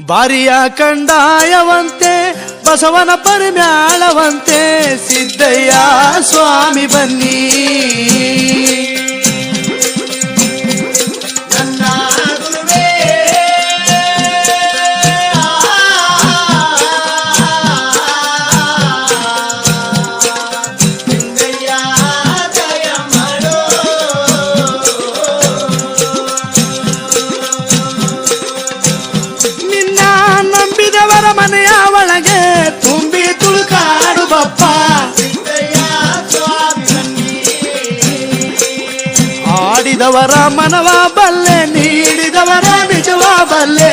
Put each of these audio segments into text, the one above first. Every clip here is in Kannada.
ಬಾರಿಯ ಕಂಡಾಯವಂತೆ ಬಸವನ ಪರಿಮ್ಯಾಳವಂತೆ ಸಿದ್ದಯ್ಯ ಸ್ವಾಮಿ ಬನ್ನಿ. ಮನೆಯ ಒಳಗೆ ತುಂಬಿ ತುಳುಕಾಡು ಬಪ್ಪ ಆಡಿದವರ ಮನವ ಬಲ್ಲೆ ನೀಡಿದವರ ನಿಜವ ಬಲ್ಲೆ.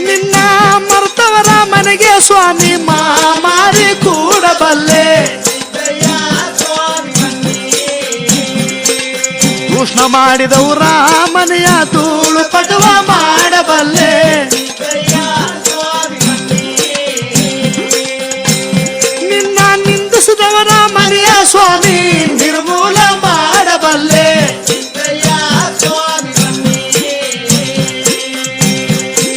ನಿನ್ನ ಮರ್ತವರ ಮನೆಗೆ ಸ್ವಾಮಿ ಮಾರಿ ಕೂಡಬಲ್ಲೆ. ಕೃಷ್ಣ ಮಾಡಿದವರ ಮನೆಯ ಧೂಳು ಪಟುವ ಮಾಡಬಲ್ಲೆ. ನಿನ್ನ ನಿಂದಿಸಿದವರ ಮನೆಯ ಸ್ವಾಮಿ ನಿರ್ಮೂಲ ಮಾಡಬಲ್ಲೆ.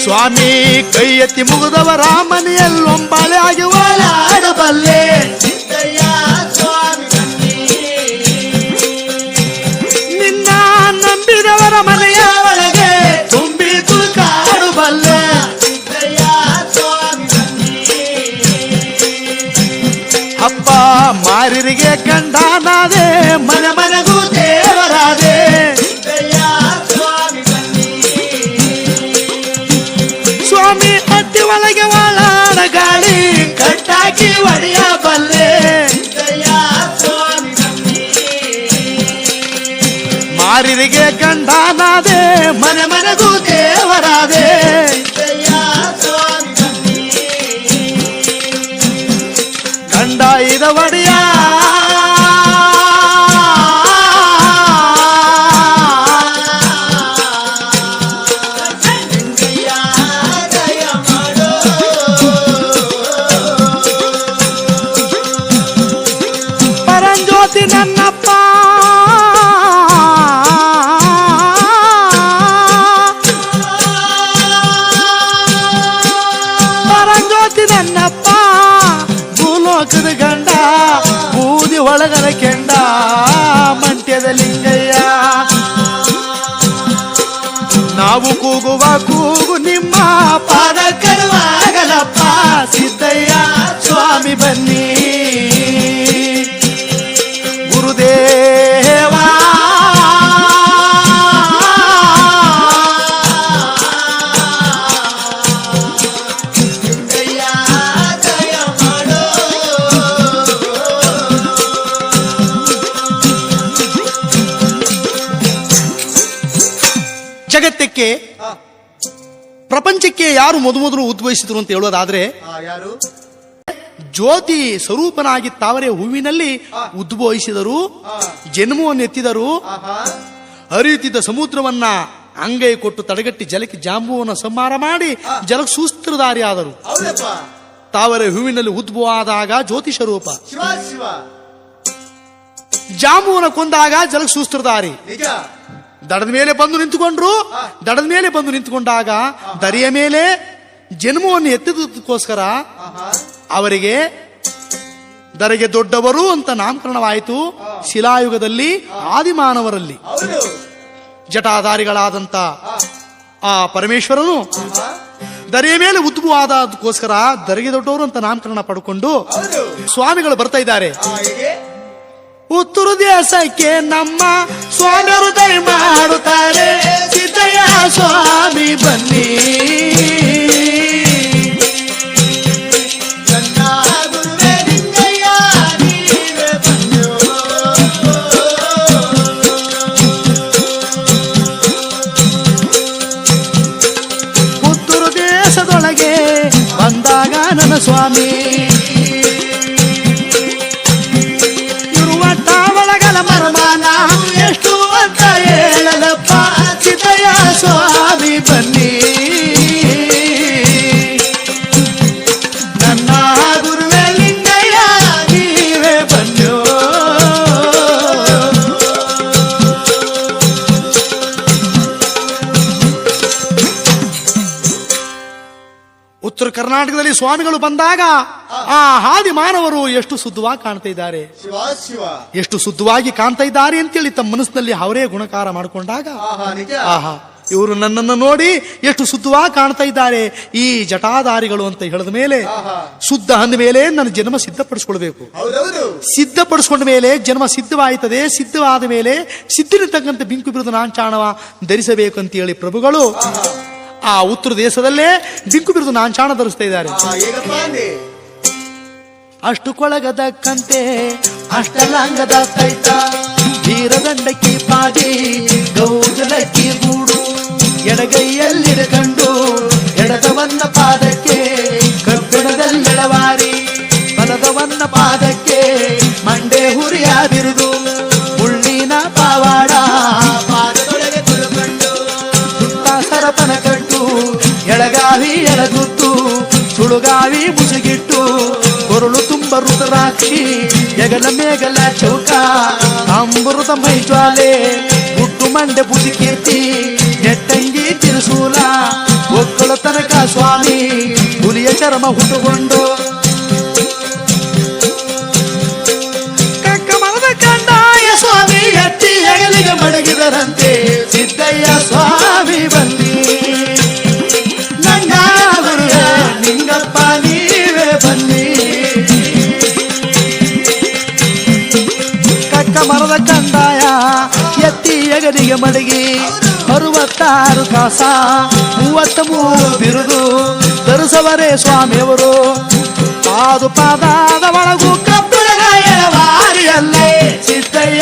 ಸ್ವಾಮಿ ಕೈ ಎತ್ತಿ ಮುಗಿದವರ ಮನೆಯಲ್ಲೊಂಬಾಳೆ ಆಗಿ ಓಲಾಡಬಲ್ಲೆ. ನಂಬಿದವರ ಮನೆಯ ಒಳಗೆ ತುಂಬಿ ತುಳುಕಾಡುಬಲ್ಲೆ. ಅಪ್ಪ ಮಾರಿಗೆ ಕಂಡಾನಾದೆ ಮನೆ ಮನೆಗೂ ದೇವರಾದೆ. ಸ್ವಾಮಿ ಅಟ್ಟಿ ಒಳಗೆ ಒಳಾಡ ಗಾಳಿ ಕಟ್ಟಾಕಿ ಒಡೆಯಬಲ್ಲೆ. ಮಾರಿಗೆ ಕಂಡಾನಾದೆ ಮನೆ ಮನೆಗೂ ದೇವರಾದೆ. ಕಂಡಾಯಿದ ಒಡೆಯ ಪರಂಜ್ಯೋತಿ ನನ್ನಪ್ಪ ನನ್ನಪ್ಪ ಭೂಲೋಕದ ಗಂಡ ಬೂದಿ ಒಳಗರ ಕೆಂಡ ಮಂಟ್ಯದ ಲಿಂಗಯ್ಯ. ನಾವು ಕೂಗುವ ಕೂಗು ನಿಮ್ಮ ಪಾದ ಕರುವಾಗಲಪ್ಪ. ಸಿದ್ದಯ್ಯ ಸ್ವಾಮಿ ಬನ್ನಿ ಗುರುದೇವ. ಜಗತ್ತಕ್ಕೆ ಪ್ರಪಂಚಕ್ಕೆ ಯಾರು ಮೊದಲು ಉದ್ಭವಿಸಿದ್ರು ಅಂತ ಹೇಳೋದಾದ್ರೆ ಜ್ಯೋತಿ ಸ್ವರೂಪನಾಗಿ ತಾವರೆ ಹೂವಿನಲ್ಲಿ ಉದ್ಭವಿಸಿದರು. ಜನ್ಮವನ್ನು ಎತ್ತಿದರು. ಹರಿಯುತ್ತಿದ್ದ ಸಮುದ್ರವನ್ನ ಅಂಗೈ ಕೊಟ್ಟು ತಡೆಗಟ್ಟಿ ಜಲಕ್ಕೆ ಜಾಂಬುವನ್ನು ಸಂಹಾರ ಮಾಡಿ ಜಲಕ್ಕೆ ಸೂಸ್ತ್ರಧಾರಿ ಆದರು. ತಾವರೆ ಹೂವಿನಲ್ಲಿ ಉದ್ಭವ ಆದಾಗ ಜ್ಯೋತಿ ಸ್ವರೂಪ. ಜಾಂಬುವನ್ನು ಕೊಂದಾಗ ಜಲಕ್ಕೆ ಸೂಸ್ತ್ರಧಾರಿ. ದಡದ ಮೇಲೆ ಬಂದು ನಿಂತುಕೊಂಡ್ರು. ದಡದ ಮೇಲೆ ಬಂದು ನಿಂತುಕೊಂಡಾಗ ದರಿಯ ಮೇಲೆ ಜನ್ಮವನ್ನು ಎತ್ತಿದಕ್ಕೋಸ್ಕರ ಅವರಿಗೆ ದರೆಗೆ ದೊಡ್ಡವರು ಅಂತ ನಾಮಕರಣವಾಯಿತು. ಶಿಲಾಯುಗದಲ್ಲಿ ಆದಿಮಾನವರಲ್ಲಿ ಜಟಾಧಾರಿಗಳಾದಂತ ಆ ಪರಮೇಶ್ವರನು ದರೆಯ ಮೇಲೆ ಉದ್ಭವ ಆದಕ್ಕೋಸ್ಕರ ದರೆಗೆ ದೊಡ್ಡವರು ಅಂತ ನಾಮಕರಣ ಪಡ್ಕೊಂಡು ಸ್ವಾಮಿಗಳು ಬರ್ತಾ ಇದ್ದಾರೆ. ಉತ್ತರ ದೇಶಕ್ಕೆ ನಮ್ಮ ಸ್ವಾಮಿಯರು ದಯ ಮಾಡುತ್ತಾರೆ. ಸಿದ್ದಯ್ಯ ಸ್ವಾಮಿ ಬನ್ನಿ. ಉತ್ತರ ದೇಶದೊಳಗೆ ಬಂದಾಗ ನನ್ನ ಸ್ವಾಮಿ ಮರಮಾನ ಎಷ್ಟು ಅಂತ ಹೇಳಲಪ್ಪ. ಸಿದ್ದಯ್ಯ ಸ್ವಾಮಿ ಬನ್ನಿ ನನ್ನ ಗುರುವೇ ಲಿಂಗಯ್ಯ ನೀವೇ ಬನ್ನಿ. ಕರ್ನಾಟಕದಲ್ಲಿ ಸ್ವಾಮಿಗಳು ಬಂದಾಗ ಆ ಹಾದಿ ಮಾನವರು ಎಷ್ಟು ಶುದ್ಧವಾಗಿ ಕಾಣ್ತಾ ಇದ್ದಾರೆ, ಎಷ್ಟು ಶುದ್ಧವಾಗಿ ಕಾಣ್ತಾ ಇದ್ದಾರೆ ಅಂತೇಳಿ ತಮ್ಮ ಮನಸ್ಸಿನಲ್ಲಿ ಅವರೇ ಗುಣಕಾರ ಮಾಡಿಕೊಂಡಾಗ ಆಹಾ ಇವರು ನನ್ನನ್ನು ನೋಡಿ ಎಷ್ಟು ಶುದ್ಧವಾಗಿ ಕಾಣ್ತಾ ಇದ್ದಾರೆ ಈ ಜಟಾಧಾರಿಗಳು ಅಂತ ಹೇಳಿದ ಮೇಲೆ ಶುದ್ಧ ಅಂದ ಮೇಲೆ ನನ್ನ ಜನ್ಮ ಸಿದ್ಧಪಡಿಸ್ಕೊಳ್ಬೇಕು. ಸಿದ್ಧಪಡಿಸ್ಕೊಂಡ ಮೇಲೆ ಜನ್ಮ ಸಿದ್ಧವಾಯ್ತದೆ. ಸಿದ್ಧವಾದ ಮೇಲೆ ಸಿದ್ಧನಿರ್ತಕ್ಕಂಥ ಬಿಂಕು ಬಿರುದು ನಾಂಚಾಣವ ಧರಿಸಬೇಕು ಅಂತ ಹೇಳಿ ಪ್ರಭುಗಳು ಆ ಉತ್ತರ ದೇಶದಲ್ಲೇ ಬಿಂಕು ಬಿರುದು ನಾಂಚಾಣ ಧರಿಸ್ತಾ ಇದ್ದಾರೆ. ಅಷ್ಟು ಕೊಳಗದಕ್ಕಂತೆ ಅಷ್ಟಲಾಂಗದ ತೈತ ಧೀರದಂಡಕ್ಕಿ ಪಾದಿ ಗೌಜಲಕ್ಕಿ ಗೂಡು ಎಡಗೈಯಲ್ಲಿಡಕಂಡು ಎಡದವನ್ನ ಪಾದಕ್ಕೆ ಕಬ್ಬಿಣದಲ್ಲೆಳವಾರಿ ಬಲದವನ್ನ ಪಾದಕ್ಕೆ ಮಂಡೆ ಹುರಿಯಾದಿರುದು ಮುಳ್ಳಿನ ಪಾವಾಡ ಪಾದದೊಳಗೆ ತುಳುಕಂಡು ಸುತ್ತ ಸರಪನ ಕಟ್ಟು ಎಳಗಾವಿ ಎಳಗುತ್ತು ಸುಳುಗಾವಿ ಮುಸುಗಿಟ್ಟು ಕೊರಳು ತುಂಬ ರುದ್ರಾಕ್ಷಿ ಎಗಲ ಮೇಗಲ ಚೌಕ ಅಂಬೃತ ಮೈಜ್ವಾಲೆ ಗುಡ್ಡು ಮಂಡೆ ಬುದಿ ಕೀರ್ತಿ ನೆಟ್ಟಂಗಿ ತಿರುಸೂಲ ಒಕ್ಕಳ ತನಕ ಸ್ವಾಮಿ ಹುಲಿಯ ಚರ್ಮ ಹುಟ್ಟುಕೊಂಡು ಕಕ್ಕಮರದ ಕಂದಾಯ ಸ್ವಾಮಿ ಎತ್ತಿ ಹೆಗಲಿಗೆ ಮಡಗಿದರಂತೆ ಸಿದ್ದಯ್ಯ ಸ್ವಾಮಿ ಬಂದಿ ನನ್ನ ಗುರುಗ ನಿಂಗಪ್ಪ ನೀವೇ ಬನ್ನಿ. ಕಕ್ಕಮರದ ಕಂದಾಯ ಎತ್ತಿ ಹೆಗಲಿಗೆ ಮಡಗಿ 66 ಕಾಸ 33 ಬಿರುದು ಧರಿಸವರೇ ಸ್ವಾಮಿಯವರು. ಪಾದು ಪಾದಾದ ಒಳಗೂ ಕಬ್ಬಳಗ ಎಳವಾರಿಯಲ್ಲೇ ಸಿದ್ದಯ್ಯ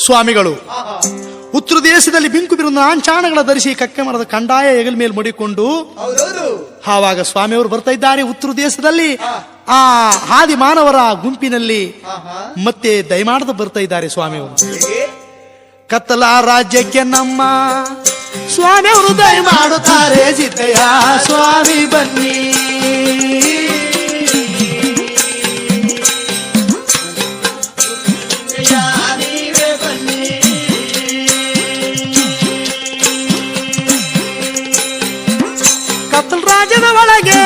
ಸ್ವಾಮಿಗಳು ಉತ್ತರ ದೇಶದಲ್ಲಿ ಬಿಂಕು ಬಿರುದು ನಾಂಚಾಣಗಳ ಧರಿಸಿ ಕಕ್ಕೆ ಮರದ ಕಂದಾಯ ಹೆಗಲ ಮೇಲೆ ಮಡಿಕೊಂಡು ಆವಾಗ ಸ್ವಾಮಿಯವರು ಬರ್ತಾ ಇದ್ದಾರೆ. ಉತ್ತರ ದೇಶದಲ್ಲಿ ಆ ಹಾದಿ ಮಾನವರ ಗುಂಪಿನಲ್ಲಿ ಮತ್ತೆ ದಯಮಾಡದ ಬರ್ತಾ ಇದ್ದಾರೆ ಸ್ವಾಮಿಯವರು. ಕತ್ತಲ ರಾಜ್ಯಕ್ಕೆ ನಮ್ಮ ಸ್ವಾಮಿಯವರು ದಯಮಾಡುತ್ತಾರೆ ಸಿದ್ದಯ್ಯ ಸ್ವಾಮಿ ಬನ್ನಿ. ಕತ್ತಲ ರಾಜ್ಯದ ಒಳಗೆ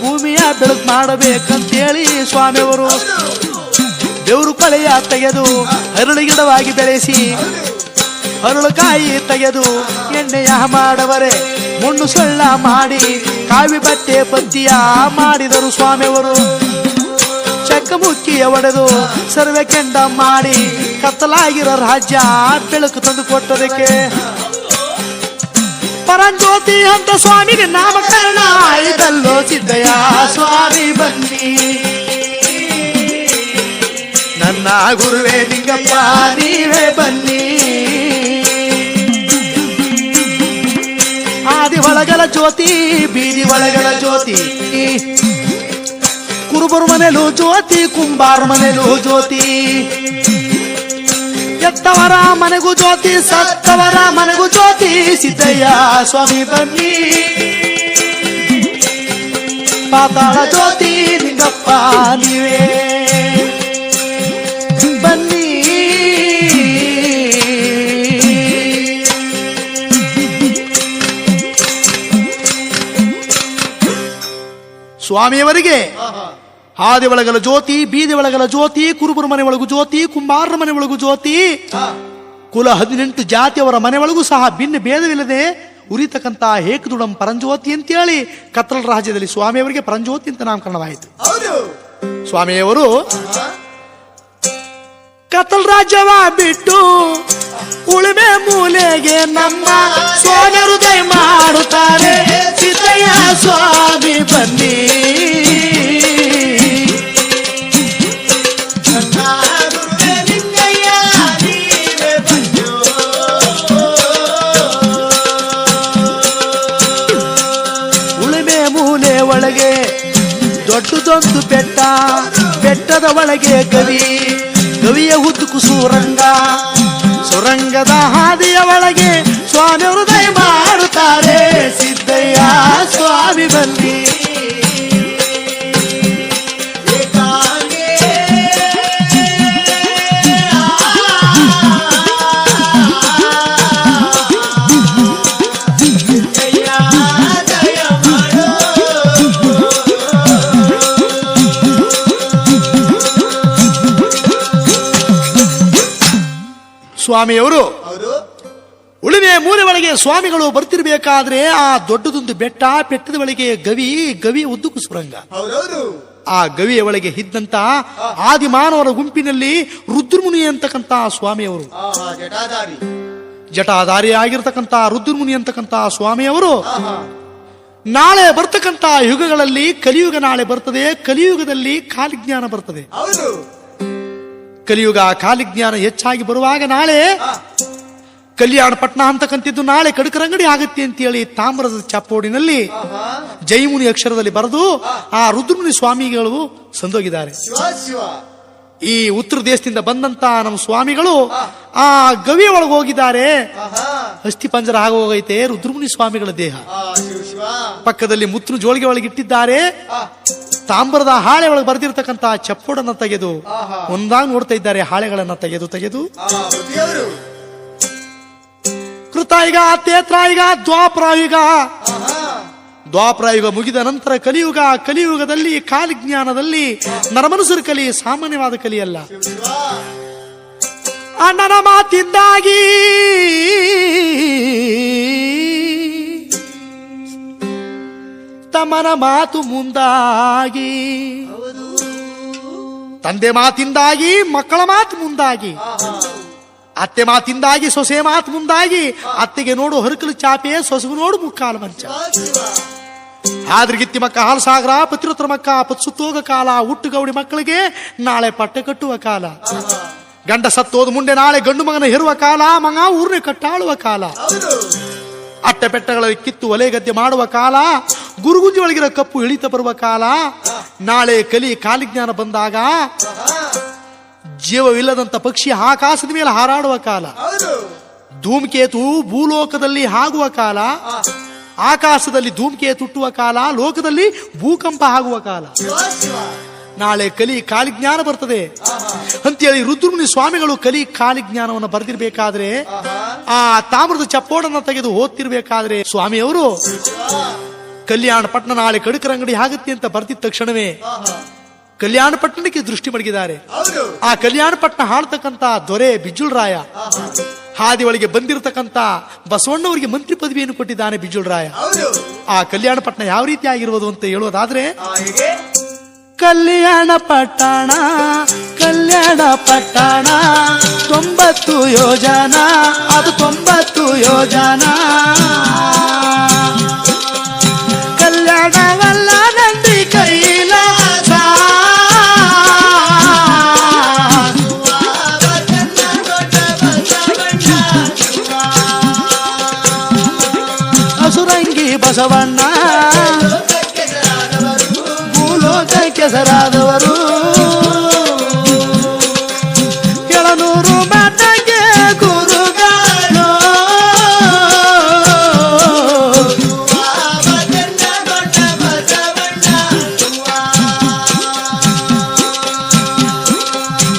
ಭೂಮಿಯ ಬೆಳಕು ಮಾಡಬೇಕಂತೇಳಿ ಸ್ವಾಮಿಯವರು ಬೆವರು ಕಳೆಯ ತೆಗೆದು ಅರಳು ಗಿಡವಾಗಿ ಬೆಳೆಸಿ ಅರಳುಕಾಯಿ ತೆಗೆದು ಎಣ್ಣೆಯ ಮಾಡವರೆ ಮಣ್ಣು ಸೊಳ್ಳ ಮಾಡಿ ಕಾವಿ ಬಟ್ಟೆ ಪದ್ಯ ಮಾಡಿದರು ಸ್ವಾಮಿಯವರು. ಚಕ್ಕಮುಕ್ಕಿಯ ಒಡೆದು ಸರ್ವೆ ಕೆಂಡ ಮಾಡಿ ಕತ್ತಲಾಗಿರೋ ರಾಜ್ಯ ಬೆಳಕು ತಂದು ಕೊಟ್ಟದಕ್ಕೆ ಪರಂಜ್ಯೋತಿ ಅಂತ ಸ್ವಾಮಿಗೆ ನಾಮಕರಣ ಆಯಿತಲ್ಲೋ ಸಿದ್ದಯ್ಯ ಸ್ವಾಮಿ ಬನ್ನಿ. ನನ್ನ ಗುರುವೇ ಲಿಂಗಪ್ಪ ನೀವೇ ಬನ್ನಿ. ಆದಿ ಒಳಗಲ ಜ್ಯೋತಿ ಬೀದಿ ಒಳಗಲ ಜ್ಯೋತಿ ಕುರುಬರು ಮನೆಯಲ್ಲೂ ಜ್ಯೋತಿ ಕುಂಬಾರ ಮನೆಯಲ್ಲೂ ಜ್ಯೋತಿ ಎತ್ತವರ ಮನೆಗೂ ಜ್ಯೋತಿ ಸತ್ತವರ ಮನೆಗೂ ಜ್ಯೋತಿ ಸಿದ್ದಯ್ಯ ಸ್ವಾಮಿ ಬನ್ನಿ. ಪಾತಾಳ ಜ್ಯೋತಿ ಲಿಂಗಪ್ಪ ನೀವೇ ಬನ್ನಿ. ಸ್ವಾಮಿಯವರಿಗೆ ಹಾದಿ ಒಳಗಲ ಜ್ಯೋತಿ ಬೀದಿ ಒಳಗಲ ಜ್ಯೋತಿ ಕುರುಬರ ಮನೆ ಒಳಗು ಜ್ಯೋತಿ ಕುಂಬಾರರ ಮನೆ ಒಳಗು ಜ್ಯೋತಿ ಕುಲ 18 ಜಾತಿಯವರ ಮನೆ ಒಳಗೂ ಸಹ ಭಿನ್ನ ಭೇದವಿಲ್ಲದೆ ಉರಿತಕ್ಕಂತ ಏಕದುಡಂ ಪರಂಜ್ಯೋತಿ ಅಂತೇಳಿ ಕತ್ತಲ ರಾಜ್ಯದಲ್ಲಿ ಸ್ವಾಮಿಯವರಿಗೆ ಪರಂಜ್ಯೋತಿ ಅಂತ ನಾಮಕರಣವಾಯಿತು. ಸ್ವಾಮಿಯವರು ಕತ್ತಲ ರಾಜ್ಯವ ಬಿಟ್ಟು ಉಳುಮೆ ಮೂಲೆಗೆ ನಮ್ಮ ಸ್ವಾಮಿಯರು ದಯ ಮಾಡುತ್ತಾರೆ ಸಿದ್ದಯ್ಯ ಸ್ವಾಮಿ ಬನ್ನಿ. ದೊಡ್ಡದೊಂದು ಬೆಟ್ಟ, ಬೆಟ್ಟದ ಒಳಗೆ ಗವಿ, ಗವಿಯ ಉದ್ದಕ್ಕೂ ಸುರಂಗ, ಸುರಂಗದ ಹಾದಿಯ ಒಳಗೆ ಸ್ವಾಮಿಯವರು ದಯ ಮಾಡುತ್ತಾರೆ. ಸಿದ್ದಯ್ಯ ಸ್ವಾಮಿ ಬನ್ನಿ. ಸ್ವಾಮಿಯವರು ಉಳಿಮೆ ಮೂಲೆ ಒಳಗೆ ಸ್ವಾಮಿಗಳು ಬರ್ತಿರ್ಬೇಕಾದ್ರೆ ಆ ದೊಡ್ಡದೊಂದು ಬೆಟ್ಟ, ಬೆಟ್ಟದ ಒಳಗೆ ಗವಿ, ಗವಿ ಉದ್ದಕ್ಕೂ ಸುರಂಗ. ಆ ಗವಿಯ ಒಳಗೆ ಇದ್ದಂತ ಆದಿಮಾನವರ ಗುಂಪಿನಲ್ಲಿ ರುದ್ರಮುನಿ ಅಂತಕ್ಕಂತ ಸ್ವಾಮಿಯವರು, ಜಟಾಧಾರಿ ಆಗಿರ್ತಕ್ಕಂಥ ರುದ್ರಮುನಿ ಅಂತಕ್ಕಂಥ ಸ್ವಾಮಿಯವರು ನಾಳೆ ಬರ್ತಕ್ಕಂಥ ಯುಗಗಳಲ್ಲಿ ಕಲಿಯುಗ ನಾಳೆ ಬರ್ತದೆ. ಕಲಿಯುಗದಲ್ಲಿ ಕಾಲಿಜ್ಞಾನ ಬರ್ತದೆ. ಕಲಿಯುಗ ಕಾಲಿಜ್ಞಾನ ಹೆಚ್ಚಾಗಿ ಬರುವಾಗ ನಾಳೆ ಕಲ್ಯಾಣ ಪಟ್ಟಣ ಅಂತಕ್ಕಂಥದ್ದು ನಾಳೆ ಕಡಕರಂಗಡಿ ಆಗುತ್ತೆ ಅಂತೇಳಿ ತಾಮ್ರದ ಚಾಪೋಡಿನಲ್ಲಿ ಜೈಮುನಿ ಅಕ್ಷರದಲ್ಲಿ ಬರೆದು ಆ ರುದ್ರಮುನಿ ಸ್ವಾಮಿಗಳು ಸಂದೋಗಿದ್ದಾರೆ. ಈ ಉತ್ತರ ದೇಶದಿಂದ ಬಂದಂತ ನಮ್ಮ ಸ್ವಾಮಿಗಳು ಆ ಗವಿಯ ಒಳಗೆ ಹೋಗಿದ್ದಾರೆ. ಅಸ್ಥಿ ಪಂಜರ ಆಗೋಗೈತೆ ರುದ್ರಮುನಿ ಸ್ವಾಮಿಗಳ ದೇಹ. ಪಕ್ಕದಲ್ಲಿ ಮುತ್ತು ಜೋಳಿಗೆ ಒಳಗೆ ಇಟ್ಟಿದ್ದಾರೆ. ತಾಮ್ರದ ಹಾಳೆ ಒಳಗೆ ಬರೆದಿರ್ತಕ್ಕಂಥ ಚಪ್ಪೋಡನ್ನ ತೆಗೆದು ಒಂದಾಗ ನೋಡ್ತಾ ಇದ್ದಾರೆ. ಹಾಳೆಗಳನ್ನ ತೆಗೆದು ತೆಗೆದು ಕೃತಾಯುಗ, ತೇತ್ರಾಯುಗ, ದ್ವಾಪರಾಯುಗ. ದ್ವಾಪರಾಯುಗ ಮುಗಿದ ನಂತರ ಕಲಿಯುಗ. ಕಲಿಯುಗದಲ್ಲಿ ಕಾಲಿಜ್ಞಾನದಲ್ಲಿ ನರಮನುಸರ ಕಲಿ ಸಾಮಾನ್ಯವಾದ ಕಲಿಯಲ್ಲ. ಅಣ್ಣನ ಮಾತಿಂದಾಗಿ ತಮ್ಮನ ಮಾತು ಮುಂದಾಗಿ, ತಂದೆ ಮಾತಿಂದಾಗಿ ಮಕ್ಕಳ ಮಾತು ಮುಂದಾಗಿ, ಅತ್ತೆ ಮಾತಿಂದಾಗಿ ಸೊಸೆ ಮಾತು ಮುಂದಾಗಿ. ಅತ್ತೆಗೆ ನೋಡು ಹರಕಲು ಚಾಪೆ, ಸೊಸೆಗೂ ನೋಡು ಮುಕ್ಕಾಲು ಮಂಚ. ಆದ್ರಿಗಿತ್ತಿ ಮಕ್ಕ ಹಾಲು ಸಾಗರ, ಪತಿರತ್ರ ಮಕ್ಕ ಪತ್ಸುತ್ತೋಗ ಕಾಲ. ಹುಟ್ಟು ಗೌಡಿ ಮಕ್ಕಳಿಗೆ ನಾಳೆ ಪಟ್ಟೆ ಕಟ್ಟುವ ಕಾಲ. ಗಂಡ ಸತ್ತೋದು ಮುಂದೆ ನಾಳೆ ಗಂಡು ಮಗನ ಹೆರುವ ಕಾಲ. ಮಗ ಊರ್ನೆ ಕಟ್ಟಾಳುವ ಕಾಲ. ಅಟ್ಟೆ ಪೆಟ್ಟಗಳಲ್ಲಿ ಕಿತ್ತು ಒಲೆ ಗದ್ದೆ ಮಾಡುವ ಕಾಲ. ಗುರುಗುಂಜಿ ಒಳಗಿರೋ ಕಪ್ಪು ಇಳಿತ ಬರುವ ಕಾಲ. ನಾಳೆ ಕಲಿ ಕಾಲಿಜ್ಞಾನ ಬಂದಾಗ ಜೀವವಿಲ್ಲದಂತ ಪಕ್ಷಿ ಆಕಾಶದ ಮೇಲೆ ಹಾರಾಡುವ ಕಾಲ. ಧೂಮಕೇತು ಭೂಲೋಕದಲ್ಲಿ ಆಗುವ ಕಾಲ. ಆಕಾಶದಲ್ಲಿ ಧೂಮಕೇತು ಹುಟ್ಟುವ ಕಾಲ. ಲೋಕದಲ್ಲಿ ಭೂಕಂಪ ಆಗುವ ಕಾಲ. ನಾಳೆ ಕಲಿ ಕಾಲಿಜ್ಞಾನ ಬರ್ತದೆ ಅಂತೇಳಿ ರುದ್ರಮುನಿ ಸ್ವಾಮಿಗಳು ಕಲಿ ಕಾಲಿಜ್ಞಾನವನ್ನು ಬರೆದಿರ್ಬೇಕಾದ್ರೆ ಆ ತಾಮ್ರದ ಚಪ್ಪೋಡನ್ನ ತೆಗೆದು ಓದ್ತಿರ್ಬೇಕಾದ್ರೆ ಸ್ವಾಮಿಯವರು ಕಲ್ಯಾಣ ಪಟ್ಟಣ ನಾಳೆ ಕಡಕರಂಗಡಿ ಆಗುತ್ತೆ ಅಂತ ಬರ್ತಿದ್ದ ತಕ್ಷಣವೇ ಕಲ್ಯಾಣ ಪಟ್ಟಣಕ್ಕೆ ದೃಷ್ಟಿ ಮಡಗಿದ್ದಾರೆ. ಆ ಕಲ್ಯಾಣ ಪಟ್ಟಣ ಹಾಳ್ತಕ್ಕಂತ ದೊರೆ ಬಿಜ್ಜುಳರಾಯ ಹಾದಿ ಒಳಗೆ ಬಂದಿರತಕ್ಕಂತ ಬಸವಣ್ಣವರಿಗೆ ಮಂತ್ರಿ ಪದವಿಯನ್ನು ಕೊಟ್ಟಿದ್ದಾನೆ ಬಿಜ್ಜುಳರಾಯ. ಆ ಕಲ್ಯಾಣ ಪಟ್ಟಣ ಯಾವ ರೀತಿ ಆಗಿರುವುದು ಅಂತ ಹೇಳೋದಾದ್ರೆ, ಕಲ್ಯಾಣ ಪಟ್ಟಣ, ಕಲ್ಯಾಣ ಪಟ್ಟಣ 90 ಯೋಜನಾ, ಅದು 90 ಯೋಜನಾ. ಕಲ್ಯಾಣವಲ್ಲ ನಂದಿ ಕೈಲಾಸ, ಹಸುರಂಗಿ ಬಸವಣ್ಣ ಕೆಸರಾದವರು. ಕೆಳನೂರು ಮಾತಗೆ ಗುರುಗಾರು,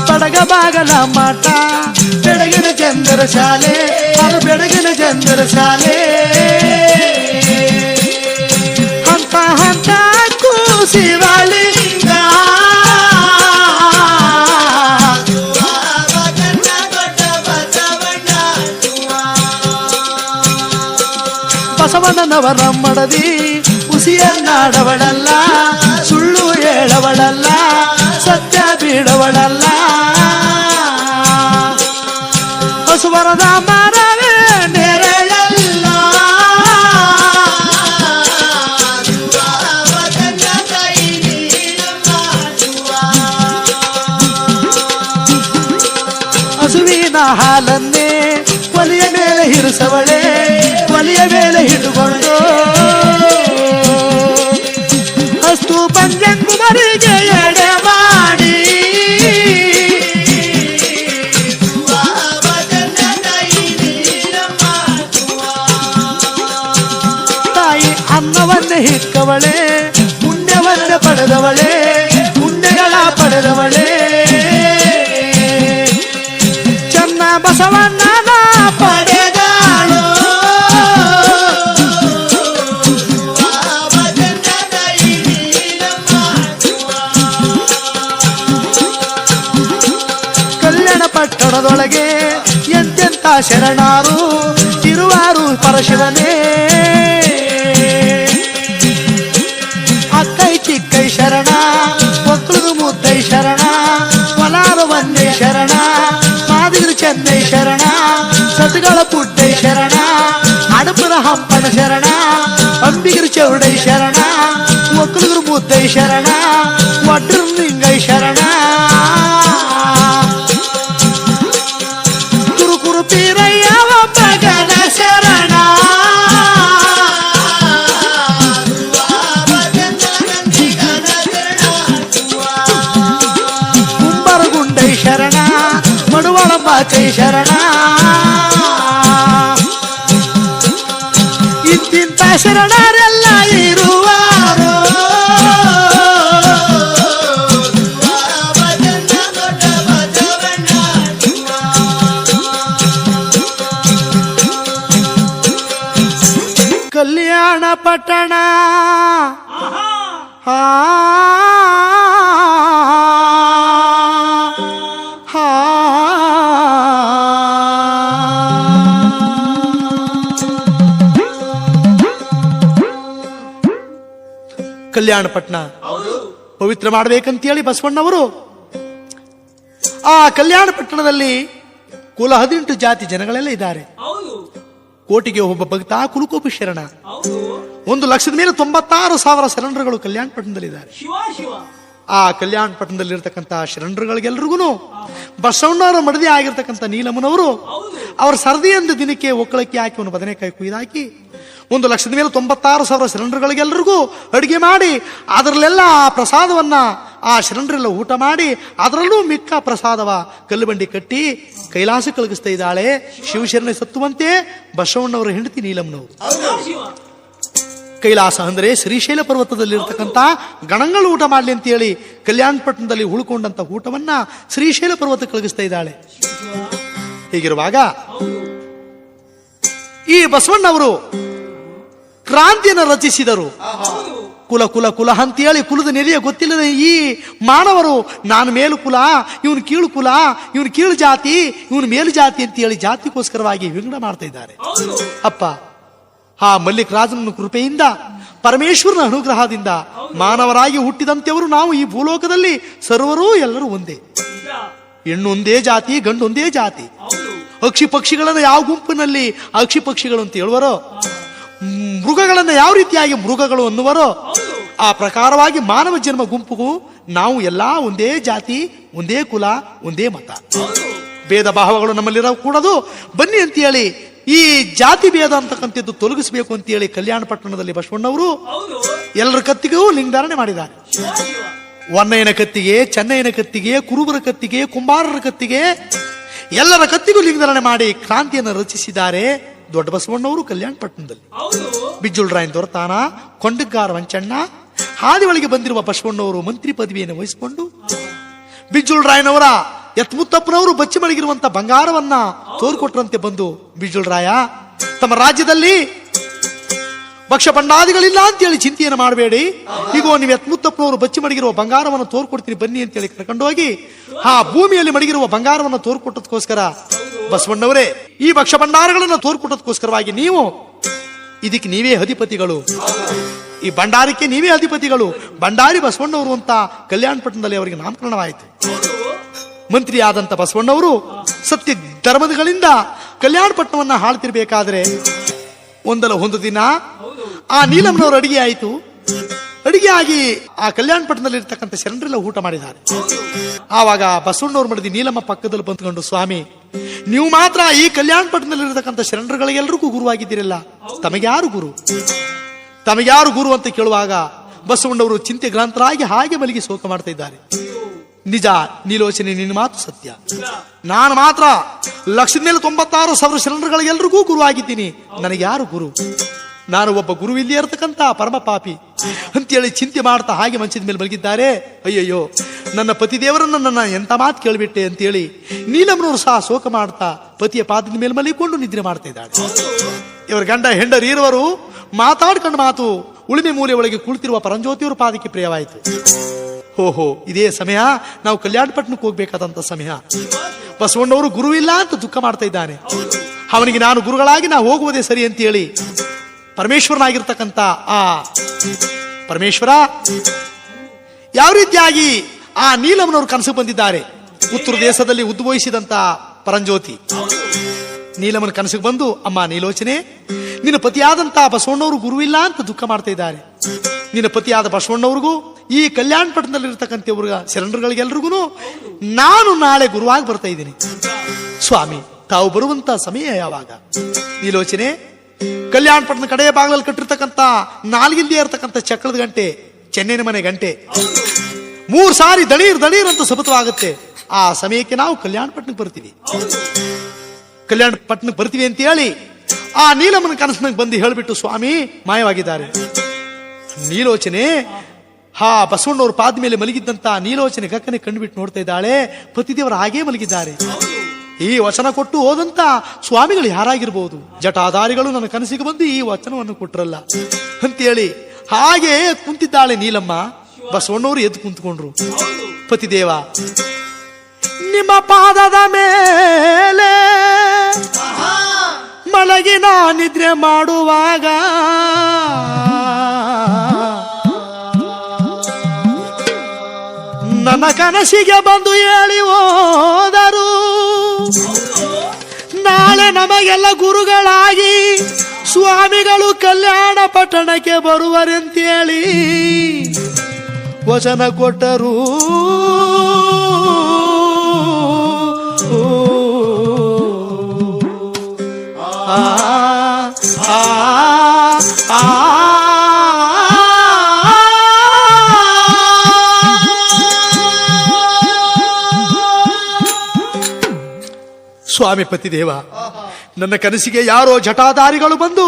ಬಡಗ ಬಾಗಲ ಮಠ, ಬೆಳಗಿನ ಚಂದ್ರ ಶಾಲೆ, ಅದು ಬೆಳಗಿನ ಚಂದ್ರ ಶಾಲೆ. ಹಂತ ಹಂತ ಶಿವಲಿಂಗ, ಬಸವಣ್ಣನವರ ಮಡದಿ ಉಸಿಯನ್ನಾಡವಳಲ್ಲ, ಸುಳ್ಳು ಹೇಳವಳಲ್ಲ, ಸತ್ಯ ಬೀಡವಳಲ್ಲ. ಹಸುವರದ ಮರವೇ ನೆರಳಲ್ಲ, ಹಸುವಿನ ಹಾಲನ್ನೇ ಒಲಿಯ ಮೇಲೆ ಹಿರಿಸವಳೆ, ಒಲಿಯ ಮೇಲೆ ಹಿಡಿದುಕೊಂಡು ಅಷ್ಟು ಪಂಜಂಗು ಮರಿಗೆ ಪುಣ್ಯವನ್ನೇ ಹಿಕ್ಕವಳೆ, ಪುಣ್ಯವನ್ನೇ ಪಡೆದವಳೆ, ಪುಣ್ಯಗಳ ಪಡೆದವಳೆ. ಚೆನ್ನ ಬಸವಣ್ಣನ ಪಡೆದಾಳು, ಕಲ್ಯಾಣ ಪಟ್ಟಣದೊಳಗೆ ಎಂತೆಂತ ಶರಣಾರು ತಿರುವಾರು ಪರಶಿವನೇ. ಅಕ್ಕೈ ಚಿಕ್ಕೈ ಶರಣ, ಒಕ್ಕಳದು ಮುದ್ದೈ ಶರಣ, ಹೊಲಾದ ಒಂದೇ ಶರಣ, ಮಾದಿಗರು ಚೆನ್ನೈ ಶರಣ, ಸತ್ಗಳ ಪುಡ್ಡೈ ಶರಣ, ಅಡಪರ ಹಂಪನ ಶರಣ, ಅಂಬಿಗರು ಚೌಡೈ ಶರಣ, ಒಕ್ಕಳಗರು ಮುದ್ದೈ ಶರಣ, ಒಡ್ರ ಲಿಂಗೈ ಶರಣ. ಕುರುಕುರು ಪೀರಯ್ಯ ಒಬ್ಬಗನ ಶರಣ, ಕುಂಬರಗುಂಡೈ ಶರಣ, ಮಡುವಳ ಬಾಚೈ ಶರಣ. ಇಂತಿಂತ ಶರಣರೆಲ್ಲ ಇರುವಾರು, ಕಲ್ಯಾಣ ಪಟ್ಟಣ. ಕಲ್ಯಾಣ ಪಟ್ಟಣ ಪವಿತ್ರ ಮಾಡಬೇಕಂತೇಳಿ ಬಸವಣ್ಣವರು ಆ ಕಲ್ಯಾಣ ಪಟ್ಟಣದಲ್ಲಿ ಕುಲ 18 ಜಾತಿ ಜನಗಳೆಲ್ಲ ಇದ್ದಾರೆ. ಕೋಟಿಗೆ ಒಬ್ಬ ಭಕ್ತ ಕುಲಕೋಪಿ ಶರಣ. 1,00,000 ಮೇಲೆ 96,000 ಶರಣರುಗಳು ಕಲ್ಯಾಣ ಪಟ್ಟಣದಲ್ಲಿದ್ದಾರೆ. ಆ ಕಲ್ಯಾಣ ಪಟ್ಟಣದಲ್ಲಿರ್ತಕ್ಕಂಥ ಶರಣರುಗಳಿಗೆಲ್ರಿಗೂ ಬಸವಣ್ಣವರ ಮಡದಿ ಆಗಿರ್ತಕ್ಕಂಥ ನೀಲಮ್ಮನವರು ಅವರ ಸರದಿಯಿಂದ ದಿನಕ್ಕೆ ಒಕ್ಕಳಕ್ಕೆ ಹಾಕಿ ಒಂದು ಬದನೆಕಾಯಿ ಕುಯ್ದಾಕಿ 1,00,000 ಮೇಲೆ 96,000 ಶರಣರುಗಳಿಗೆಲ್ಲರಿಗೂ ಅಡುಗೆ ಮಾಡಿ ಅದರಲ್ಲೆಲ್ಲ ಆ ಪ್ರಸಾದವನ್ನ ಆ ಶರಣರೆಲ್ಲ ಊಟ ಮಾಡಿ ಅದರಲ್ಲೂ ಮಿಕ್ಕ ಪ್ರಸಾದವ ಕಲ್ಲುಬಂಡಿ ಕಟ್ಟಿ ಕೈಲಾಸ ಕಳಗಿಸ್ತಾ ಇದ್ದಾಳೆ. ಶಿವಶರಣೆ ಸತ್ತುವಂತೆ ಬಸವಣ್ಣವರ ಹೆಂಡತಿ ನೀಲಮ್ಮನವರು. ಕೈಲಾಸ ಅಂದ್ರೆ ಶ್ರೀಶೈಲ ಪರ್ವತದಲ್ಲಿರ್ತಕ್ಕಂಥ ಗಣಗಳು ಊಟ ಮಾಡ್ಲಿ ಅಂತ ಹೇಳಿ ಕಲ್ಯಾಣ ಪಟ್ಟಣದಲ್ಲಿ ಉಳ್ಕೊಂಡಂತ ಊಟವನ್ನ ಶ್ರೀಶೈಲ ಪರ್ವತ ಕಳಗಿಸ್ತಾ ಇದ್ದಾಳೆ. ಹೀಗಿರುವಾಗ ಈ ಬಸವಣ್ಣವರು ಕ್ರಾಂತಿಯನ್ನು ರಚಿಸಿದರು. ಕುಲ ಕುಲ ಕುಲ ಅಂತೇಳಿ ಕುಲದ ನೆಲೆಯ ಗೊತ್ತಿಲ್ಲದ ಈ ಮಾನವರು ನಾನು ಮೇಲು ಕುಲ, ಇವನು ಕೀಳು ಕುಲ, ಇವನು ಕೀಳು ಜಾತಿ, ಇವನು ಮೇಲು ಜಾತಿ ಅಂತ ಹೇಳಿ ಜಾತಿಗೋಸ್ಕರವಾಗಿ ವಿಂಗಡ ಮಾಡ್ತಾ ಇದ್ದಾರೆ. ಅಪ್ಪ ಆ ಮಲ್ಲಿಕ ರಾಜನ ಕೃಪೆಯಿಂದ ಪರಮೇಶ್ವರನ ಅನುಗ್ರಹದಿಂದ ಮಾನವರಾಗಿ ಹುಟ್ಟಿದಂತೆವರು ನಾವು ಈ ಭೂಲೋಕದಲ್ಲಿ ಸರ್ವರೂ ಎಲ್ಲರೂ ಒಂದೇ. ಹೆಣ್ಣು ಒಂದೇ ಜಾತಿ, ಗಂಡು ಒಂದೇ ಜಾತಿ. ಅಕ್ಷಿ ಪಕ್ಷಿಗಳನ್ನು ಯಾವ ಗುಂಪಿನಲ್ಲಿ ಅಕ್ಷಿ ಪಕ್ಷಿಗಳು ಅಂತ ಹೇಳುವರೋ, ಮೃಗಗಳನ್ನು ಯಾವ ರೀತಿಯಾಗಿ ಮೃಗಗಳು ಅನ್ನುವರೋ ಆ ಪ್ರಕಾರವಾಗಿ ಮಾನವ ಜನ್ಮ ಗುಂಪಿಗೂ ನಾವು ಎಲ್ಲ ಒಂದೇ ಜಾತಿ, ಒಂದೇ ಕುಲ, ಒಂದೇ ಮತ. ಭೇದ ಭಾವಗಳು ನಮ್ಮಲ್ಲಿರೋ ಕೂಡದು. ಬನ್ನಿ ಅಂತ ಹೇಳಿ ಈ ಜಾತಿ ಭೇದ ಅಂತಕ್ಕಂಥದ್ದು ತೊಲಗಿಸಬೇಕು ಅಂತ ಹೇಳಿ ಕಲ್ಯಾಣ ಪಟ್ಟಣದಲ್ಲಿ ಬಸವಣ್ಣವರು ಎಲ್ಲರ ಕತ್ತಿಗೂ ಲಿಂಗಧಾರಣೆ ಮಾಡಿದ್ದಾರೆ. ಹೊನ್ನಯ್ಯನ ಕತ್ತಿಗೆ, ಚೆನ್ನಯ್ಯನ ಕತ್ತಿಗೆ, ಕುರುಬರ ಕತ್ತಿಗೆ, ಕುಂಬಾರರ ಕತ್ತಿಗೆ, ಎಲ್ಲರ ಕತ್ತಿಗೂ ಲಿಂಗಧಾರಣೆ ಮಾಡಿ ಕ್ರಾಂತಿಯನ್ನು ರಚಿಸಿದ್ದಾರೆ ದೊಡ್ಡ ಬಸವಣ್ಣವರು ಕಲ್ಯಾಣ ಪಟ್ಟಣದಲ್ಲಿ. ಬಿಜ್ಜುಳರಾಯನ ದೊರತಾನ, ಕೊಂಡಗಾರ ವಂಚಣ್ಣ, ಹಾದಿ ಒಳಗೆ ಬಂದಿರುವ ಬಸವಣ್ಣವರು ಮಂತ್ರಿ ಪದವಿಯನ್ನು ವಹಿಸಿಕೊಂಡು ಬಿಜ್ಜುಳರಾಯನವರ ಯತ್ಮುತ್ತಪ್ಪನವರು ಬಚ್ಚಿ ಮಲಗಿರುವಂತ ಬಂಗಾರವನ್ನ ತೋರ್ಕೊಟ್ರಂತೆ ಬಂದು, ಬಿಜ್ಜುಳರಾಯ ತಮ್ಮ ರಾಜ್ಯದಲ್ಲಿ ಭಕ್ಷ ಭಂಡಾದಿಗಳಿಲ್ಲ ಅಂತೇಳಿ ಚಿಂತೆಯನ್ನು ಮಾಡಬೇಡಿ, ಈಗ ನೀವು ಯತ್ಮುತ್ತಪ್ಪನವರು ಬಚ್ಚಿ ಮಡಗಿರುವ ಬಂಗಾರವನ್ನು ತೋರ್ಕೊಡ್ತೀನಿ ಬನ್ನಿ ಅಂತೇಳಿ ಕರ್ಕೊಂಡು ಹೋಗಿ ಆ ಭೂಮಿಯಲ್ಲಿ ಮಡಗಿರುವ ಬಂಗಾರವನ್ನು ತೋರ್ಕೊಟ್ಟದಕ್ಕೋಸ್ಕರ ಬಸವಣ್ಣವರೇ ಈ ಭಕ್ಷ ಭಂಡಾರಗಳನ್ನು ತೋರ್ಕೊಟ್ಟದಕ್ಕೋಸ್ಕರವಾಗಿ ನೀವು ಇದಕ್ಕೆ ನೀವೇ ಅಧಿಪತಿಗಳು, ಈ ಭಂಡಾರಕ್ಕೆ ನೀವೇ ಅಧಿಪತಿಗಳು, ಭಂಡಾರಿ ಬಸವಣ್ಣವರು ಅಂತ ಕಲ್ಯಾಣ ಪಟ್ಟಣದಲ್ಲಿ ಅವರಿಗೆ ನಾಮಕರಣವಾಯಿತು. ಮಂತ್ರಿ ಆದಂತ ಬಸವಣ್ಣವರು ಸತ್ಯ ಧರ್ಮಗಳಿಂದ ಕಲ್ಯಾಣ ಪಟ್ಟಣವನ್ನ ಆಳ್ತಿರ್ಬೇಕಾದ್ರೆ ಒಂದಲ್ಲ ಒಂದು ದಿನ ಆ ನೀಲಮ್ಮನವರು ಅಡಿಗೆ ಆಯಿತು. ಅಡಿಗೆ ಆಗಿ ಆ ಕಲ್ಯಾಣ ಪಟ್ಟಣದಲ್ಲಿ ಇರ್ತಕ್ಕಂಥ ಶರಣರೆಲ್ಲ ಊಟ ಮಾಡಿದ್ದಾರೆ. ಆವಾಗ ಬಸವಣ್ಣವ್ರ ಮಡದಿ ನೀಲಮ್ಮ ಪಕ್ಕದಲ್ಲಿ ಬಂದ್ಕೊಂಡು, ಸ್ವಾಮಿ ನೀವು ಮಾತ್ರ ಈ ಕಲ್ಯಾಣ ಪಟ್ಟಣದಲ್ಲಿ ಇರತಕ್ಕಂಥ ಶರಣರುಗಳಿಗೆಲ್ಲರಿಗೂ ಗುರುವಾಗಿದ್ದೀರಲ್ಲ, ತಮಗ್ಯಾರು ಗುರು, ತಮಗ್ಯಾರು ಗುರು ಅಂತ ಕೇಳುವಾಗ ಬಸವಣ್ಣವರು ಚಿಂತೆಗ್ರಾಂತರಾಗಿ ಹಾಗೆ ಮಲಗಿ ಶೋಕ ಮಾಡ್ತಾ ಇದ್ದಾರೆ. ನಿಜ ನೀಲೋಚನೆ, ನಿನ್ನ ಮಾತು ಸತ್ಯ. ನಾನು ಮಾತ್ರ 1,96,000 ಶರಣರುಗಳಿಗೆಲ್ಲರಿಗೂ ಗುರು ಆಗಿದ್ದೀನಿ, ನನಗೆ ಯಾರು ಗುರು? ನಾನು ಒಬ್ಬ ಗುರು ಇಲ್ಲಿ ಇರತಕ್ಕಂತ ಪರಮ ಪಾಪಿ ಅಂತೇಳಿ ಚಿಂತೆ ಮಾಡ್ತಾ ಹಾಗೆ ಮಂಚದ ಮೇಲೆ ಮಲಗಿದ್ದಾರೆ. ಅಯ್ಯಯ್ಯೋ, ನನ್ನ ಪತಿದೇವರನ್ನ ನನ್ನ ಎಂತ ಮಾತು ಕೇಳಿಬಿಟ್ಟೆ ಅಂತೇಳಿ ನೀಲಮ್ಮನವರು ಸಹ ಶೋಕ ಮಾಡ್ತಾ ಪತಿಯ ಪಾದದ ಮೇಲೆ ಮಲಿಕೊಂಡು ನಿದ್ರೆ ಮಾಡ್ತಾ ಇದ್ದಾಳೆ. ಇವರ ಗಂಡ ಹೆಂಡರು ಇರುವರು ಮಾತಾಡ್ಕೊಂಡು ಮಾತು ಉಳಿಮೆ ಮೂಲೆ ಒಳಗೆ ಕುಳಿತಿರುವ ಪರಂಜ್ಯೋತಿಯವರ ಪಾದಕ್ಕೆ ಪ್ರಿಯವಾಯಿತು. ಓಹೋ, ಇದೇ ಸಮಯ ನಾವು ಕಲ್ಯಾಣಪಟ್ಟಣಕ್ಕೆ ಹೋಗ್ಬೇಕಾದಂತ ಸಮಯ. ಬಸವಣ್ಣವರು ಗುರು ಇಲ್ಲ ಅಂತ ದುಃಖ ಮಾಡ್ತಾ ಇದ್ದಾನೆ. ಅವನಿಗೆ ನಾನು ಗುರುಗಳಾಗಿ ನಾವು ಹೋಗುವುದೇ ಸರಿ ಅಂತ ಹೇಳಿ ಪರಮೇಶ್ವರನಾಗಿರ್ತಕ್ಕಂಥ ಆ ಪರಮೇಶ್ವರ ಯಾವ ರೀತಿಯಾಗಿ ಆ ನೀಲಮ್ಮನವರು ಕನಸು ಬಂದಿದ್ದಾರೆ. ಉತ್ತರ ದೇಶದಲ್ಲಿ ಉದ್ಭವಿಸಿದಂತ ಪರಂಜ್ಯೋತಿ ನೀಲಮ್ಮನ ಕನಸಿಗೆ ಬಂದು, ಅಮ್ಮ ನೀಲೋಚನೆ, ನಿನ್ನ ಪತಿಯಾದಂತ ಬಸವಣ್ಣವರು ಗುರುವಿಲ್ಲ ಅಂತ ದುಃಖ ಮಾಡ್ತಾ ಇದ್ದಾರೆ. ನಿನ್ನ ಪತಿಯಾದ ಬಸವಣ್ಣವ್ರಿಗೂ ಈ ಕಲ್ಯಾಣ ಪಟ್ಟಣದಲ್ಲಿರ್ತಕ್ಕಂಥವ್ರಿಗ ಶರಣರುಗಳಿಗೆಲ್ರಿಗೂ ನಾನು ನಾಳೆ ಗುರುವಾಗಿ ಬರ್ತಾ ಇದ್ದೀನಿ. ಸ್ವಾಮಿ, ತಾವು ಬರುವಂತ ಸಮಯ ಯಾವಾಗ? ನೀಲೋಚನೆ, ಕಲ್ಯಾಣ ಪಟ್ಟಣ ಕಡೆಯ ಬಾಗಿಲಲ್ಲಿ ಕಟ್ಟಿರ್ತಕ್ಕಂಥ ನಾಲ್ಗಿಲ್ದೇ ಇರತಕ್ಕಂಥ ಚಕ್ರದ ಗಂಟೆ, ಚೆನ್ನೈನ ಮನೆ ಗಂಟೆ 3 ಸಾರಿ ದಣೀರ್ ದಣೀರ್ ಅಂತ ಶಬ್ದವಾಗುತ್ತೆ. ಆ ಸಮಯಕ್ಕೆ ನಾವು ಕಲ್ಯಾಣ ಪಟ್ಟಣಕ್ಕೆ ಬರ್ತೀವಿ. ಕಲ್ಯಾಣ ಪಟ್ಟಣಕ್ಕೆ ಬರ್ತೀವಿ ಅಂತ ಹೇಳಿ ಆ ನೀಲಮ್ಮನ ಕನಸಿನಾಗ ಬಂದು ಹೇಳಿಬಿಟ್ಟು ಸ್ವಾಮಿ ಮಾಯವಾಗಿದ್ದಾರೆ. ನೀಲೋಚನೆ ಬಸವಣ್ಣವ್ರ ಪಾದ ಮೇಲೆ ಮಲಗಿದ್ದಂತ ನೀಲೋಚನೆ ಕಕ್ಕನೆ ಕಂಡುಬಿಟ್ಟು ನೋಡ್ತಾ ಇದ್ದಾಳೆ. ಪತಿದೇವರು ಹಾಗೇ ಮಲಗಿದ್ದಾರೆ. ಈ ವಚನ ಕೊಟ್ಟು ಹೋದಂತ ಸ್ವಾಮಿಗಳು ಯಾರಾಗಿರ್ಬೋದು? ಜಟಾಧಾರಿಗಳು ನನ್ನ ಕನಸಿಗೆ ಬಂದು ಈ ವಚನವನ್ನು ಕೊಟ್ರಲ್ಲ ಅಂತೇಳಿ ಹಾಗೆ ಕುಂತಿದ್ದಾಳೆ ನೀಲಮ್ಮ. ಬಸವಣ್ಣವರು ಎದ್ದು ಕುಂತ್ಕೊಂಡ್ರು. ಪತಿದೇವ, ನಿಮ್ಮ ಪಾದದ ಮೇಲೆ ಮಲಗಿ ನಾ ನಿದ್ರೆ ಮಾಡುವಾಗ ನನ್ನ ಕನಸಿಗೆ ಬಂದು ಹೇಳಿ ಹೋದರು, ನಾಳೆ ನಮಗೆಲ್ಲ ಗುರುಗಳಾಗಿ ಸ್ವಾಮಿಗಳು ಕಲ್ಯಾಣ ಪಟ್ಟಣಕ್ಕೆ ಬರುವರೆಂತೇಳಿ ವಚನ ಕೊಟ್ಟರು. ಸ್ವಾಮಿ ಪತಿದೇವ, ನನ್ನ ಕನಸಿಗೆ ಯಾರೋ ಜಟಾಧಾರಿಗಳು ಬಂದು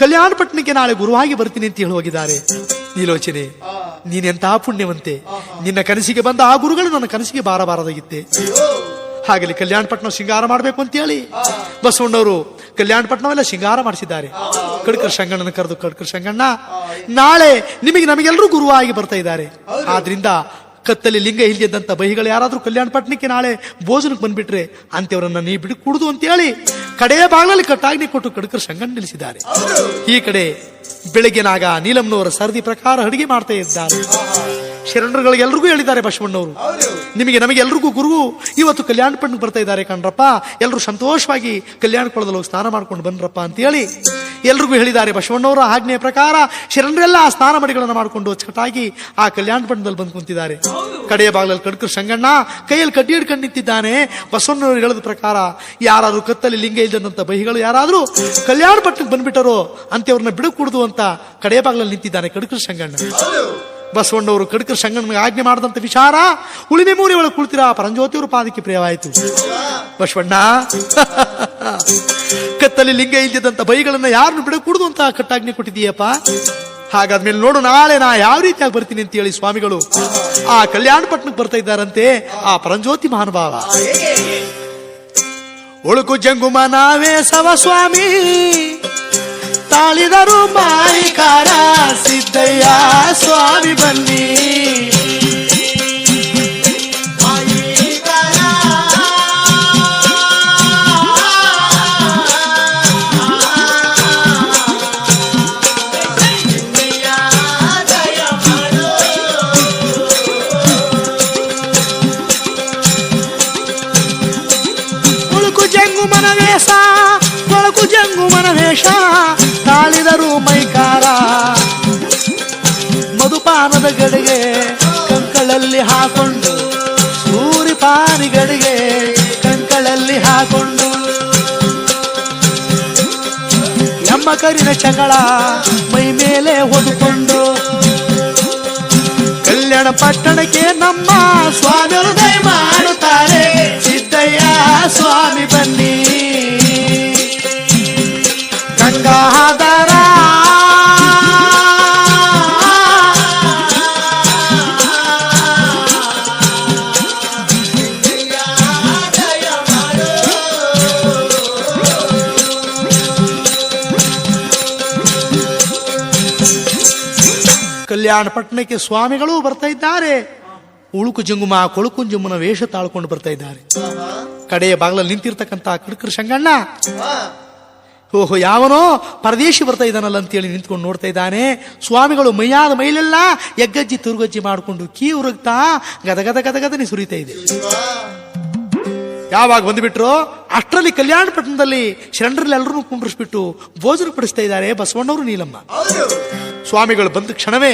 ಕಲ್ಯಾಣ ಪಟ್ಟಣಕ್ಕೆ ನಾಳೆ ಗುರುವಾಗಿ ಬರ್ತೀನಿ ಅಂತ ಹೇಳಿ ಹೋಗಿದ್ದಾರೆ. ನೀಲೋಚನೆ, ನೀನೆಂತಹ ಪುಣ್ಯವಂತೆ. ನಿನ್ನ ಕನಸಿಗೆ ಬಂದ ಆ ಗುರುಗಳು ನನ್ನ ಕನಸಿಗೆ ಬಾರಬಾರದಾಗಿತ್ತೆ. ಹಾಗಲಿ ಕಲ್ಯಾಣ ಪಟ್ಟಣ ಶೃಂಗಾರ ಮಾಡಬೇಕು ಅಂತ ಹೇಳಿ ಬಸವಣ್ಣವರು ಕಲ್ಯಾಣ ಪಟ್ಟಣವೆಲ್ಲ ಶೃಂಗಾರ ಮಾಡಿಸಿದ್ದಾರೆ. ಕಡ್ಕರ ಶಂಗಣ್ಣನ ಕರೆದು, ಕಡ್ಕರ ಶಂಗಣ್ಣ, ನಾಳೆ ನಿಮಗೆ ನಮಗೆಲ್ಲರೂ ಗುರುವಾಗಿ ಬರ್ತಾ ಇದ್ದಾರೆ. ಆದ್ರಿಂದ ಕತ್ತಲ್ಲಿ ಲಿಂಗ ಇಲ್ದಿದ್ದಂತ ಬಹಿಗಳು ಯಾರಾದ್ರೂ ಕಲ್ಯಾಣ ಪಟ್ಟಣಕ್ಕೆ ನಾಳೆ ಭೋಜನಕ್ಕೆ ಬಂದ್ಬಿಟ್ರೆ ಅಂತವರನ್ನ ನೀ ಬಿಡು ಕುಡುದು ಅಂತ ಹೇಳಿ ಕಡೆಯ ಬಾಗಿಲಲ್ಲಿ ಕಟ್ಟಾಗ್ನಿ ಕೊಟ್ಟು ಕಡ್ಕರ ಶಂಗಣ್ಣ ನಿಲ್ಲಿಸಿದ್ದಾರೆ. ಈ ಕಡೆ ಬೆಳಗ್ಗೆನಾಗ ನೀಲಮ್ಮನವರ ಸರದಿ ಪ್ರಕಾರ ಅಡಿಗೆ ಮಾಡ್ತಾ ಇದ್ದಾರೆ. ಶರಣರುಗಳಿಗೆಲ್ರಿಗೂ ಹೇಳಿದ್ದಾರೆ ಬಸವಣ್ಣವರು, ನಿಮಗೆ ನಮಗೆಲ್ರಿಗೂ ಗುರು ಇವತ್ತು ಕಲ್ಯಾಣ ಪಟ್ಟಣಕ್ಕೆ ಬರ್ತಾ ಇದ್ದಾರೆ ಕಣ್ರಪ್ಪ, ಎಲ್ಲರೂ ಸಂತೋಷವಾಗಿ ಕಲ್ಯಾಣ ಕೊಳದಲ್ಲಿ ಹೋಗಿ ಸ್ನಾನ ಮಾಡ್ಕೊಂಡು ಬನ್ರಪ್ಪ ಅಂತ ಹೇಳಿ ಎಲ್ರಿಗೂ ಹೇಳಿದ್ದಾರೆ. ಬಸವಣ್ಣವರ ಆಜ್ಞೆಯ ಪ್ರಕಾರ ಶರಣರೆಲ್ಲ ಆ ಸ್ನಾನ ಮಡಿಗಳನ್ನು ಮಾಡಿಕೊಂಡು ಅಚ್ಚುಕಟ್ಟಾಗಿ ಆ ಕಲ್ಯಾಣ ಪಟ್ಟಣದಲ್ಲಿ ಬಂದು ಕುಂತಿದ್ದಾರೆ. ಕಡೆಯ ಬಾಗಿಲಲ್ಲಿ ಕಡ್ಕರ ಶಂಗಣ್ಣ ಕೈಯಲ್ಲಿ ಕಡ್ಡಿ ಹಿಡ್ಕೊಂಡು ನಿಂತಿದ್ದಾನೆ. ಬಸವಣ್ಣವರು ಹೇಳದ ಪ್ರಕಾರ ಯಾರಾದ್ರೂ ಕತ್ತಲ್ಲಿ ಲಿಂಗ ಇಲ್ಲದಂತ ಬಹಿಗಳು ಯಾರಾದ್ರೂ ಕಲ್ಯಾಣ ಪಟ್ಟಣಕ್ಕೆ ಬಂದ್ಬಿಟ್ಟರೋ ಅಂತವ್ರನ್ನ ಬಿಡಕೂಡುದು ಅಂತ ಕಡೆಯ ಬಾಗಿಲಲ್ಲಿ ನಿಂತಿದ್ದಾನೆ ಕಡ್ಕರ ಶಂಗಣ್ಣ. ಬಸವಣ್ಣವರು ಕಡ್ಕರ ಶಂಗಣ್ಣನಿಗೆ ಆಜ್ಞೆ ಮಾಡಿದಂತ ವಿಚಾರ ಉಳಿಮೆ ಮೂರಿ ಒಳಗೆ ಕುಳಿತಿರ ಪರಂಜ್ಯೋತಿಯವರು ಪಾದಕ್ಕೆ ಪ್ರಿಯವಾಯಿತು. ಬಸವಣ್ಣ, ಕತ್ತಲ್ಲಿ ಲಿಂಗ ಇಲ್ಲದಂತ ಬೈಗಳನ್ನ ಯಾರನ್ನು ಬಿಡಕೂಡುದು ಅಂತ ಕಟ್ಟಾಜ್ಞೆ ಕೊಟ್ಟಿದೀಯಪ್ಪ. ಹಾಗಾದ್ಮೇಲೆ ನೋಡು, ನಾಳೆ ನಾ ಯಾವ ರೀತಿಯಾಗಿ ಬರ್ತೀನಿ ಅಂತ ಹೇಳಿ ಸ್ವಾಮಿಗಳು ಆ ಕಲ್ಯಾಣ ಪಟ್ಟಣಕ್ಕೆ ಬರ್ತಾ ಇದ್ದಾರಂತೆ. ಆ ಪರಂಜ್ಯೋತಿ ಮಹಾನುಭಾವ ಒಳುಕು ಜಂಗುಮನಾವೇ ಸವ ಸ್ವಾಮಿ ತಾಳಿದರು ಮಾಯಿಕಾರ ಸಿದ್ದಯ್ಯ ಸ್ವಾಮಿ ಬನ್ನಿ. ಒಳಕು ಜಂಗುಮನ ವೇಷ ತಾಳಿದರು ಮೈಕಾರ ಮಧುಪಾನದ ಗಡಿಗೆ ಕಂಕಳಲ್ಲಿ ಹಾಕೊಂಡು ಸೂರಿಪಾನಿ ಗಡಿಗೆ ಕಂಕಳಲ್ಲಿ ಹಾಕೊಂಡು ಎಮ್ಮ ಕರಿನ ಚಗಳ ಮೈ ಮೇಲೆ ಹೊದ್ಕೊಂಡು ಕಲ್ಯಾಣ ಪಟ್ಟಣಕ್ಕೆ ನಮ್ಮ ಸ್ವಾಮಿಗಳು ದಯ ಮಾಡುತ್ತಾರೆ. ಸಿದ್ದಯ್ಯ ಸ್ವಾಮಿ ಬನ್ನಿ. ಗಂಗಾಧರ ಕಲ್ಯಾಣ ಪಟ್ಟಣಕ್ಕೆ ಸ್ವಾಮಿಗಳು ಬರ್ತಾ ಇದ್ದಾರೆ. ಉಳುಕು ಜಂಗುಮ ಕೊಳುಕು ಜಂಗುಮನ ವೇಷ ತಾಳ್ಕೊಂಡು ಬರ್ತಾ ಇದ್ದಾರೆ. ಕಡೆಯ ಬಾಗಿಲಲ್ಲಿ ನಿಂತಿರ್ತಕ್ಕಂಥ ಕಡಕರ ಸಂಗಣ್ಣ, ಓಹೋ ಯಾವನೋ ಪರದೇಶಿ ಬರ್ತಾ ಇದ್ದಾನಲ್ಲ ಅಂತೇಳಿ ನಿಂತ್ಕೊಂಡು ನೋಡ್ತಾ ಇದ್ದಾನೆ. ಸ್ವಾಮಿಗಳು ಮೈಯಾದ ಮೈಲೆಲ್ಲ ಎಗ್ಗಜ್ಜಿ ತುರುಗಜ್ಜಿ ಮಾಡಿಕೊಂಡು ಕೀ ಉರುಗ್ತಾ ಗದಗದ ಗದಗದನೆ ಸುರಿತಾ ಇದೆ. ಯಾವಾಗ ಬಂದುಬಿಟ್ರು ಅಷ್ಟರಲ್ಲಿ ಕಲ್ಯಾಣ ಪಟ್ಟಣದಲ್ಲಿ ಶರಣರಲ್ಲಿ ಎಲ್ಲರೂ ಕುಂಡ್ರಿಸ್ಬಿಟ್ಟು ಭೋಜನ ಪಡಿಸ್ತಾ ಇದ್ದಾರೆ ಬಸವಣ್ಣವರು ನೀಲಮ್ಮ. ಸ್ವಾಮಿಗಳು ಬಂದ ಕ್ಷಣವೇ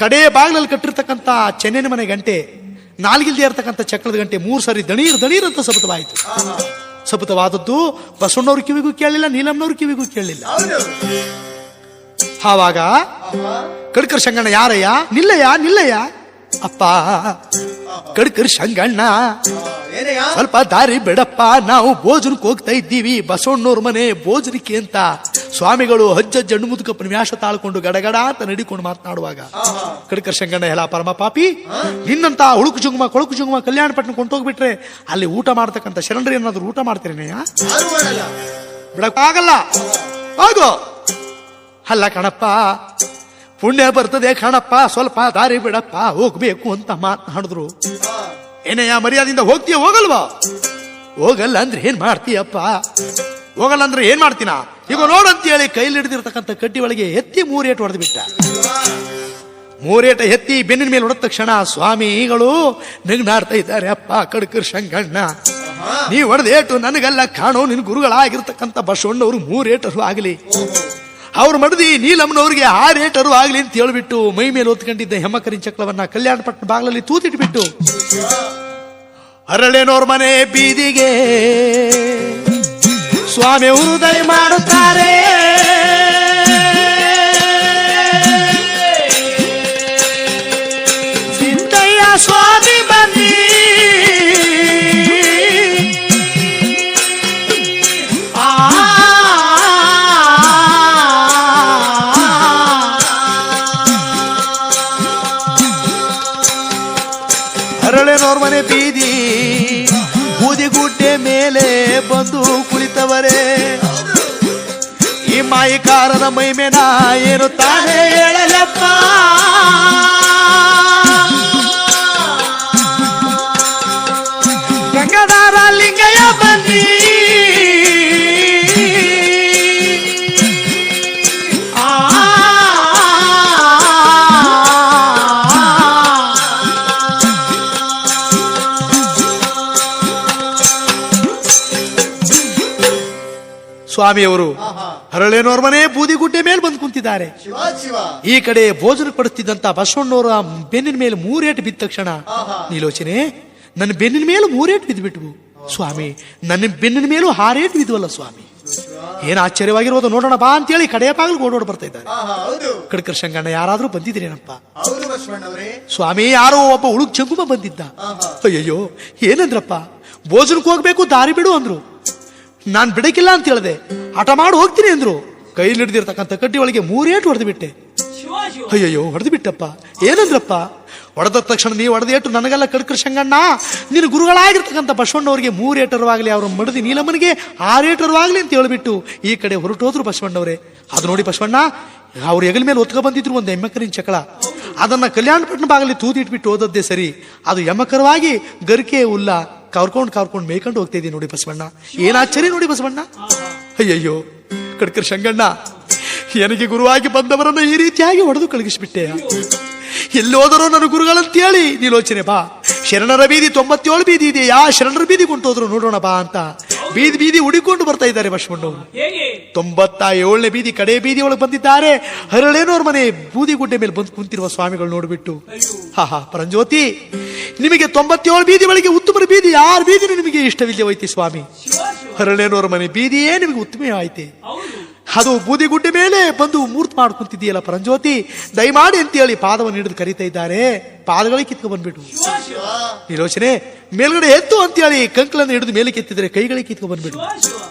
ಕಡೆ ಬಾಗಿಲಲ್ಲಿ ಕಟ್ಟಿರ್ತಕ್ಕಂಥ ಚೆನ್ನಿನ ಮನೆ ಗಂಟೆ, ನಾಲ್ಗಿಲ್ದೇ ಇರತಕ್ಕಂಥ ಚಕ್ರದ ಗಂಟೆ 3 ಸಾರಿ ದಣೀರ್ ದಣೀರ್ ಅಂತ ಸಪತವಾಯಿತು. ಸಪತವಾದದ್ದು ಬಸವಣ್ಣವ್ರ ಕಿವಿಗೂ ಕೇಳಲಿಲ್ಲ, ನೀಲಮ್ಮನವ್ರ ಕಿವಿಗೂ ಕೇಳಲಿಲ್ಲ. ಆವಾಗ ಕಡ್ಕರ್ ಸಂಗಣ್ಣ, ಯಾರಯ್ಯ, ನಿಲ್ಲಯ್ಯ ನಿಲ್ಲಯ್ಯ. ಅಪ್ಪ ಕಡ್ಕರ್ ಸಂಗಣ್ಣ, ಸ್ವಲ್ಪ ದಾರಿ ಬಿಡಪ್ಪ, ನಾವು ಭೋಜನಕ್ಕೆ ಹೋಗ್ತಾ ಇದ್ದೀವಿ ಬಸವಣ್ಣವ್ರ ಮನೆ ಭೋಜನಕ್ಕೆ ಅಂತ. ಸ್ವಾಮಿಗಳು ಹಜ್ಜ ಮುದುಕಪ್ಪನ ವ್ಯಾಸ ತಾಳ್ಕೊಂಡು ಗಡಗಡ ಅಂತ ನಡಿಕೊಂಡು ಮಾತನಾಡುವಾಗ ಕಡ್ಕರ್ ಸಂಗಣ್ಣ, ಎಲ್ಲ ಪರಮ ಪಾಪಿ, ನಿನ್ನಂತ ಉಳುಕು ಜುಂಗುಮ ಕೊಳುಕು ಜುಂಗುಮ ಕಲ್ಯಾಣ ಪಟ್ಟಣ ಕೊಂಡೋಗ್ಬಿಟ್ರೆ ಅಲ್ಲಿ ಊಟ ಮಾಡ್ತಕ್ಕಂಥ ಶರಣರು ಏನಾದ್ರು ಊಟ ಮಾಡ್ತೀರೇನಯ್ಯ? ಬಿಡಕ್ಕಾಗಲ್ಲ, ಹೋಗೋ. ಅಲ್ಲ ಕಣಪ್ಪ, ಪುಣ್ಯ ಬರ್ತದೆ ಕಣಪ್ಪ, ಸ್ವಲ್ಪ ದಾರಿ ಬಿಡಪ್ಪ, ಹೋಗ್ಬೇಕು ಅಂತ ಮಾತನಾಡಿದ್ರು. ಏನಯ್ಯ ಮರ್ಯಾದಿಂದ ಹೋಗ್ತೀಯ ಹೋಗಲ್ವಾ? ಹೋಗಲ್ಲ ಅಂದ್ರೆ ಏನ್ ಮಾಡ್ತೀಯಪ್ಪ? ಹೋಗಲ್ಲ ಅಂದ್ರೆ ಏನ್ ಮಾಡ್ತೀನ? ಈಗ ನೋಡಂತ ಹೇಳಿ ಕೈಲಿ ಹಿಡಿದಿರ್ತಕ್ಕಂಥ ಕಡ್ಡಿ ಒಳಗೆ ಎತ್ತಿ 3 ಏಟು ಹೊಡೆದು ಬಿಟ್ಟ. 3 ಏಟ ಎತ್ತಿ ಬೆನ್ನಿನ ಮೇಲೆ ಹೊಡೆದ ತಕ್ಷಣ ಸ್ವಾಮಿಗಳು ನಗ್ನಾಡ್ತಾ ಇದ್ದಾರೆ. ಅಪ್ಪ ಕಡ್ಕರ್ ಸಂಗಣ್ಣ, ನೀ ಹೊಡೆದೇಟು ನನಗೆಲ್ಲ ಕಾಣೋ, ನಿನ್ ಗುರುಗಳಾಗಿರ್ತಕ್ಕಂಥ ಬಸವಣ್ಣವ್ರು 3 ಏಟರು ಆಗಲಿ, ಅವ್ರ ಮಡದಿ ನೀಲಮ್ಮನವ್ರಿಗೆ 6 ಏಟರು ಆಗ್ಲಿ ಅಂತ ಹೇಳ್ಬಿಟ್ಟು ಮೈ ಮೇಲೆ ಹೊತ್ಕೊಂಡಿದ್ದ ಹೆಮ್ಮಕರಿನ ಚಕ್ರವನ್ನ ಕಲ್ಯಾಣ ಪಟ್ಟಣ ಬಾಗಿಲಲ್ಲಿ ತೂತಿಟ್ಬಿಟ್ಟು ಅರಳೇನೋರ್ ಮನೆ ಬೀದಿಗೆ ಸ್ವಾಮಿಯವರು ದಯ ಮಾಡುತ್ತಾರೆ. ಸಿದ್ದಯ್ಯ ಸ್ವಾಮಿ ಬನ್ನಿ, ಅರಳೇನೋರ್ ಮನೆ ಬೀದಿ ಬೂದಿಗುಡ್ಡೆ ಮೇಲೆ ಬಂದು ಕುಳಿತವರೇ. ಈ ಮಾಯಿಕಾರನ ಮೈಮೇನ ಏನು ತಾನೇ ಹೇಳಲಪ್ಪ, ಗಂಗಾಧಾರ ಲಿಂಗಯ್ಯ ಬನ್ನಿ, ಸ್ವಾಮಿಯವರು ಹರಳೇನೋರ್ ಮನೆ ಬೂದಿಗುಡ್ಡೆ ಮೇಲೆ ಬಂದು ಕುಂತಿದ್ದಾರೆ. ಈ ಕಡೆ ಭೋಜನ ಪಡಿಸ್ತಿದ್ದಂತ ಬಸವಣ್ಣವರ ಬೆನ್ನಿನ ಮೇಲೆ 3 ಏಟು ಬಿದ್ದ ತಕ್ಷಣ, ನೀಲೋಚನೆ ನನ್ನ ಬೆನ್ನಿನ ಮೇಲೆ 3 ಏಟು ಬಿದ್ದುಬಿಟ್ವು ಸ್ವಾಮಿ, ನನ್ನ ಬೆನ್ನಿನ ಮೇಲೂ 6 ಏಟು ಬಿದ್ವಲ್ಲ ಸ್ವಾಮಿ, ಏನ್ ಆಶ್ಚರ್ಯವಾಗಿರೋದು ನೋಡೋಣ ಬಾ ಅಂತೇಳಿ ಕಡೆಯ ಬಾಗಿಲು ಓಡೋಡ್ ಬರ್ತಾ ಇದ್ದಾರೆ. ಕಡ್ಕರ್ ಸಂಗಣ್ಣ, ಯಾರಾದ್ರೂ ಬಂದಿದ್ದೀರೇನಪ್ಪ? ಸ್ವಾಮಿ, ಯಾರೋ ಒಬ್ಬ ಉಳುಕ್ ಜಂಗುಮ ಬಂದಿದ್ದ. ಅಯ್ಯಯ್ಯೋ ಏನಂದ್ರಪ್ಪ? ಭೋಜನಕ್ಕೆ ಹೋಗ್ಬೇಕು ದಾರಿ ಬಿಡು ಅಂದ್ರು. ನಾನ್ ಬಿಡಕಿಲ್ಲ ಅಂತ ಹೇಳ್ದೆ, ಹಠ ಮಾಡಿ ಹೋಗ್ತೀನಿ ಅಂದ್ರು. ಕೈಲಿ ಹಿಡಿದಿರ್ತಕ್ಕಂಥ ಕಡ್ಡಿ ಒಳಗೆ 3 ಏಟು ಹೊಡೆದು ಬಿಟ್ಟೆ. ಅಯ್ಯಯ್ಯೋ ಹೊಡೆದು ಬಿಟ್ಟಪ್ಪ. ಏನಂದ್ರಪ್ಪ? ಹೊಡೆದ ತಕ್ಷಣ ನೀವು ಹೊಡೆದ ಏಟು ನನಗೆಲ್ಲ ಕಡ್ಕರ್ ಸಂಗಣ್ಣ, ನಿನ್ನ ಗುರುಗಳಾಗಿರ್ತಕ್ಕಂಥ ಬಸವಣ್ಣವ್ರಿಗೆ 3 ಏಟರವಾಗ್ಲಿ, ಅವ್ರ ಮಡದಿ ನೀಲಮ್ಮನಿಗೆ 6 ಏಟರವಾಗ್ಲಿ ಅಂತ ಹೇಳ್ಬಿಟ್ಟು ಈ ಕಡೆ ಹೊರಟೋದ್ರು ಬಸವಣ್ಣವ್ರೆ. ಅದು ನೋಡಿ ಬಸವಣ್ಣ ಅವ್ರ ಹೆಗಲ ಮೇಲೆ ಒತ್ಕ ಬಂದಿದ್ರು ಒಂದು ಎಮ್ಮಕರಿನ ಚಕಳ, ಅದನ್ನ ಕಲ್ಯಾಣ ಪಟ್ಟಣ ಬಾಗಲಿ ತೂದಿಟ್ಬಿಟ್ಟು ಓದದ್ದೇ ಸರಿ, ಅದು ಎಮ್ಮಕರವಾಗಿ ಗರಿಕೆ ಉಲ್ಲ ಕರ್ಕೊಂಡು ಮೇಯ್ಕೊಂಡು ಹೋಗ್ತಾ ಇದ್ದೀನಿ ನೋಡಿ ಬಸವಣ್ಣ. ಏನ್ ಆಶ್ಚರ್ಯ ನೋಡಿ ಬಸವಣ್ಣ. ಅಯ್ಯಯ್ಯೋ ಕಡ್ಕರ್ ಸಂಗಣ್ಣ, ನನಗೆ ಗುರುವಾಗಿ ಬಂದವರನ್ನ ಈ ರೀತಿಯಾಗಿ ಹೊಡೆದು ಕಳಗಿಸ್ಬಿಟ್ಟೆ. ಎಲ್ಲಿ ಹೋದರೋ ನನ್ನ ಗುರುಗಳಂತೇಳಿ ನೀಲೋಚನೆ ಬಾ, ಶರಣರ ಬೀದಿ 97 ಬೀದಿ ಇದೆ, ಯಾ ಶರಣರ ಬೀದಿ ಕೊಂಟೋದ್ರು ನೋಡೋಣ ಬಾ ಅಂತ ಬೀದಿ ಬೀದಿ ಹುಡಿಕೊಂಡು ಬರ್ತಾ ಇದ್ದಾರೆ ಬಸವಣ್ಣವರು. 97ನೇ ಬೀದಿ ಕಡೆ ಬೀದಿ ಒಳಗೆ ಬಂದಿದ್ದಾರೆ. ಹರಳೇನೋರ್ ಮನೆ ಬೂದಿಗುಡ್ಡೆ ಮೇಲೆ ಬಂದು ಕುಂತಿರುವ ಸ್ವಾಮಿಗಳು ನೋಡ್ಬಿಟ್ಟು, ಹಾ ಪರಂಜ್ಯೋತಿ, ನಿಮಗೆ 97 ಬೀದಿ ಒಳಗೆ ಉತ್ತಮ ಬೀದಿ 6 ಬೀದಿ ನಿಮಗೆ ಇಷ್ಟವಿಲ್ಲದೆ ಹೋಯ್ತಿ ಸ್ವಾಮಿ. ಹರಳೇನೋರ್ ಮನೆ ಬೀದಿಯೇ ನಿಮಗೆ ಉತ್ತಮವಾಯ್ತಿ, ಅದು ಬೂದಿಗುಡ್ಡೆ ಮೇಲೆ ಬಂದು ಮೂರ್ತಿ ಮಾಡಿ ಕುಂತಿದ್ದೀಯಲ್ಲ ಪರಂಜ್ಯೋತಿ, ದಯಮಾಡಿ ಅಂತೇಳಿ ಪಾದವನ್ನು ಹಿಡಿದು ಕರೀತಾ ಇದ್ದಾರೆ. ಪಾದಗಳಿಗೆ ಕಿತ್ಕೊಂಡು ಬಂದ್ಬಿಟ್ಟು ನೀಲೋಚನೆ ಮೇಲ್ಗಡೆ ಎತ್ತು ಅಂತೇಳಿ ಕಂಕಳನ್ನು ಹಿಡಿದು ಮೇಲೆ ಕೆತ್ತಿದ್ರೆ ಕೈಗಳಿಗೆ ಕಿತ್ಕೊಂಡು ಬಂದ್ಬಿಟ್ಟು,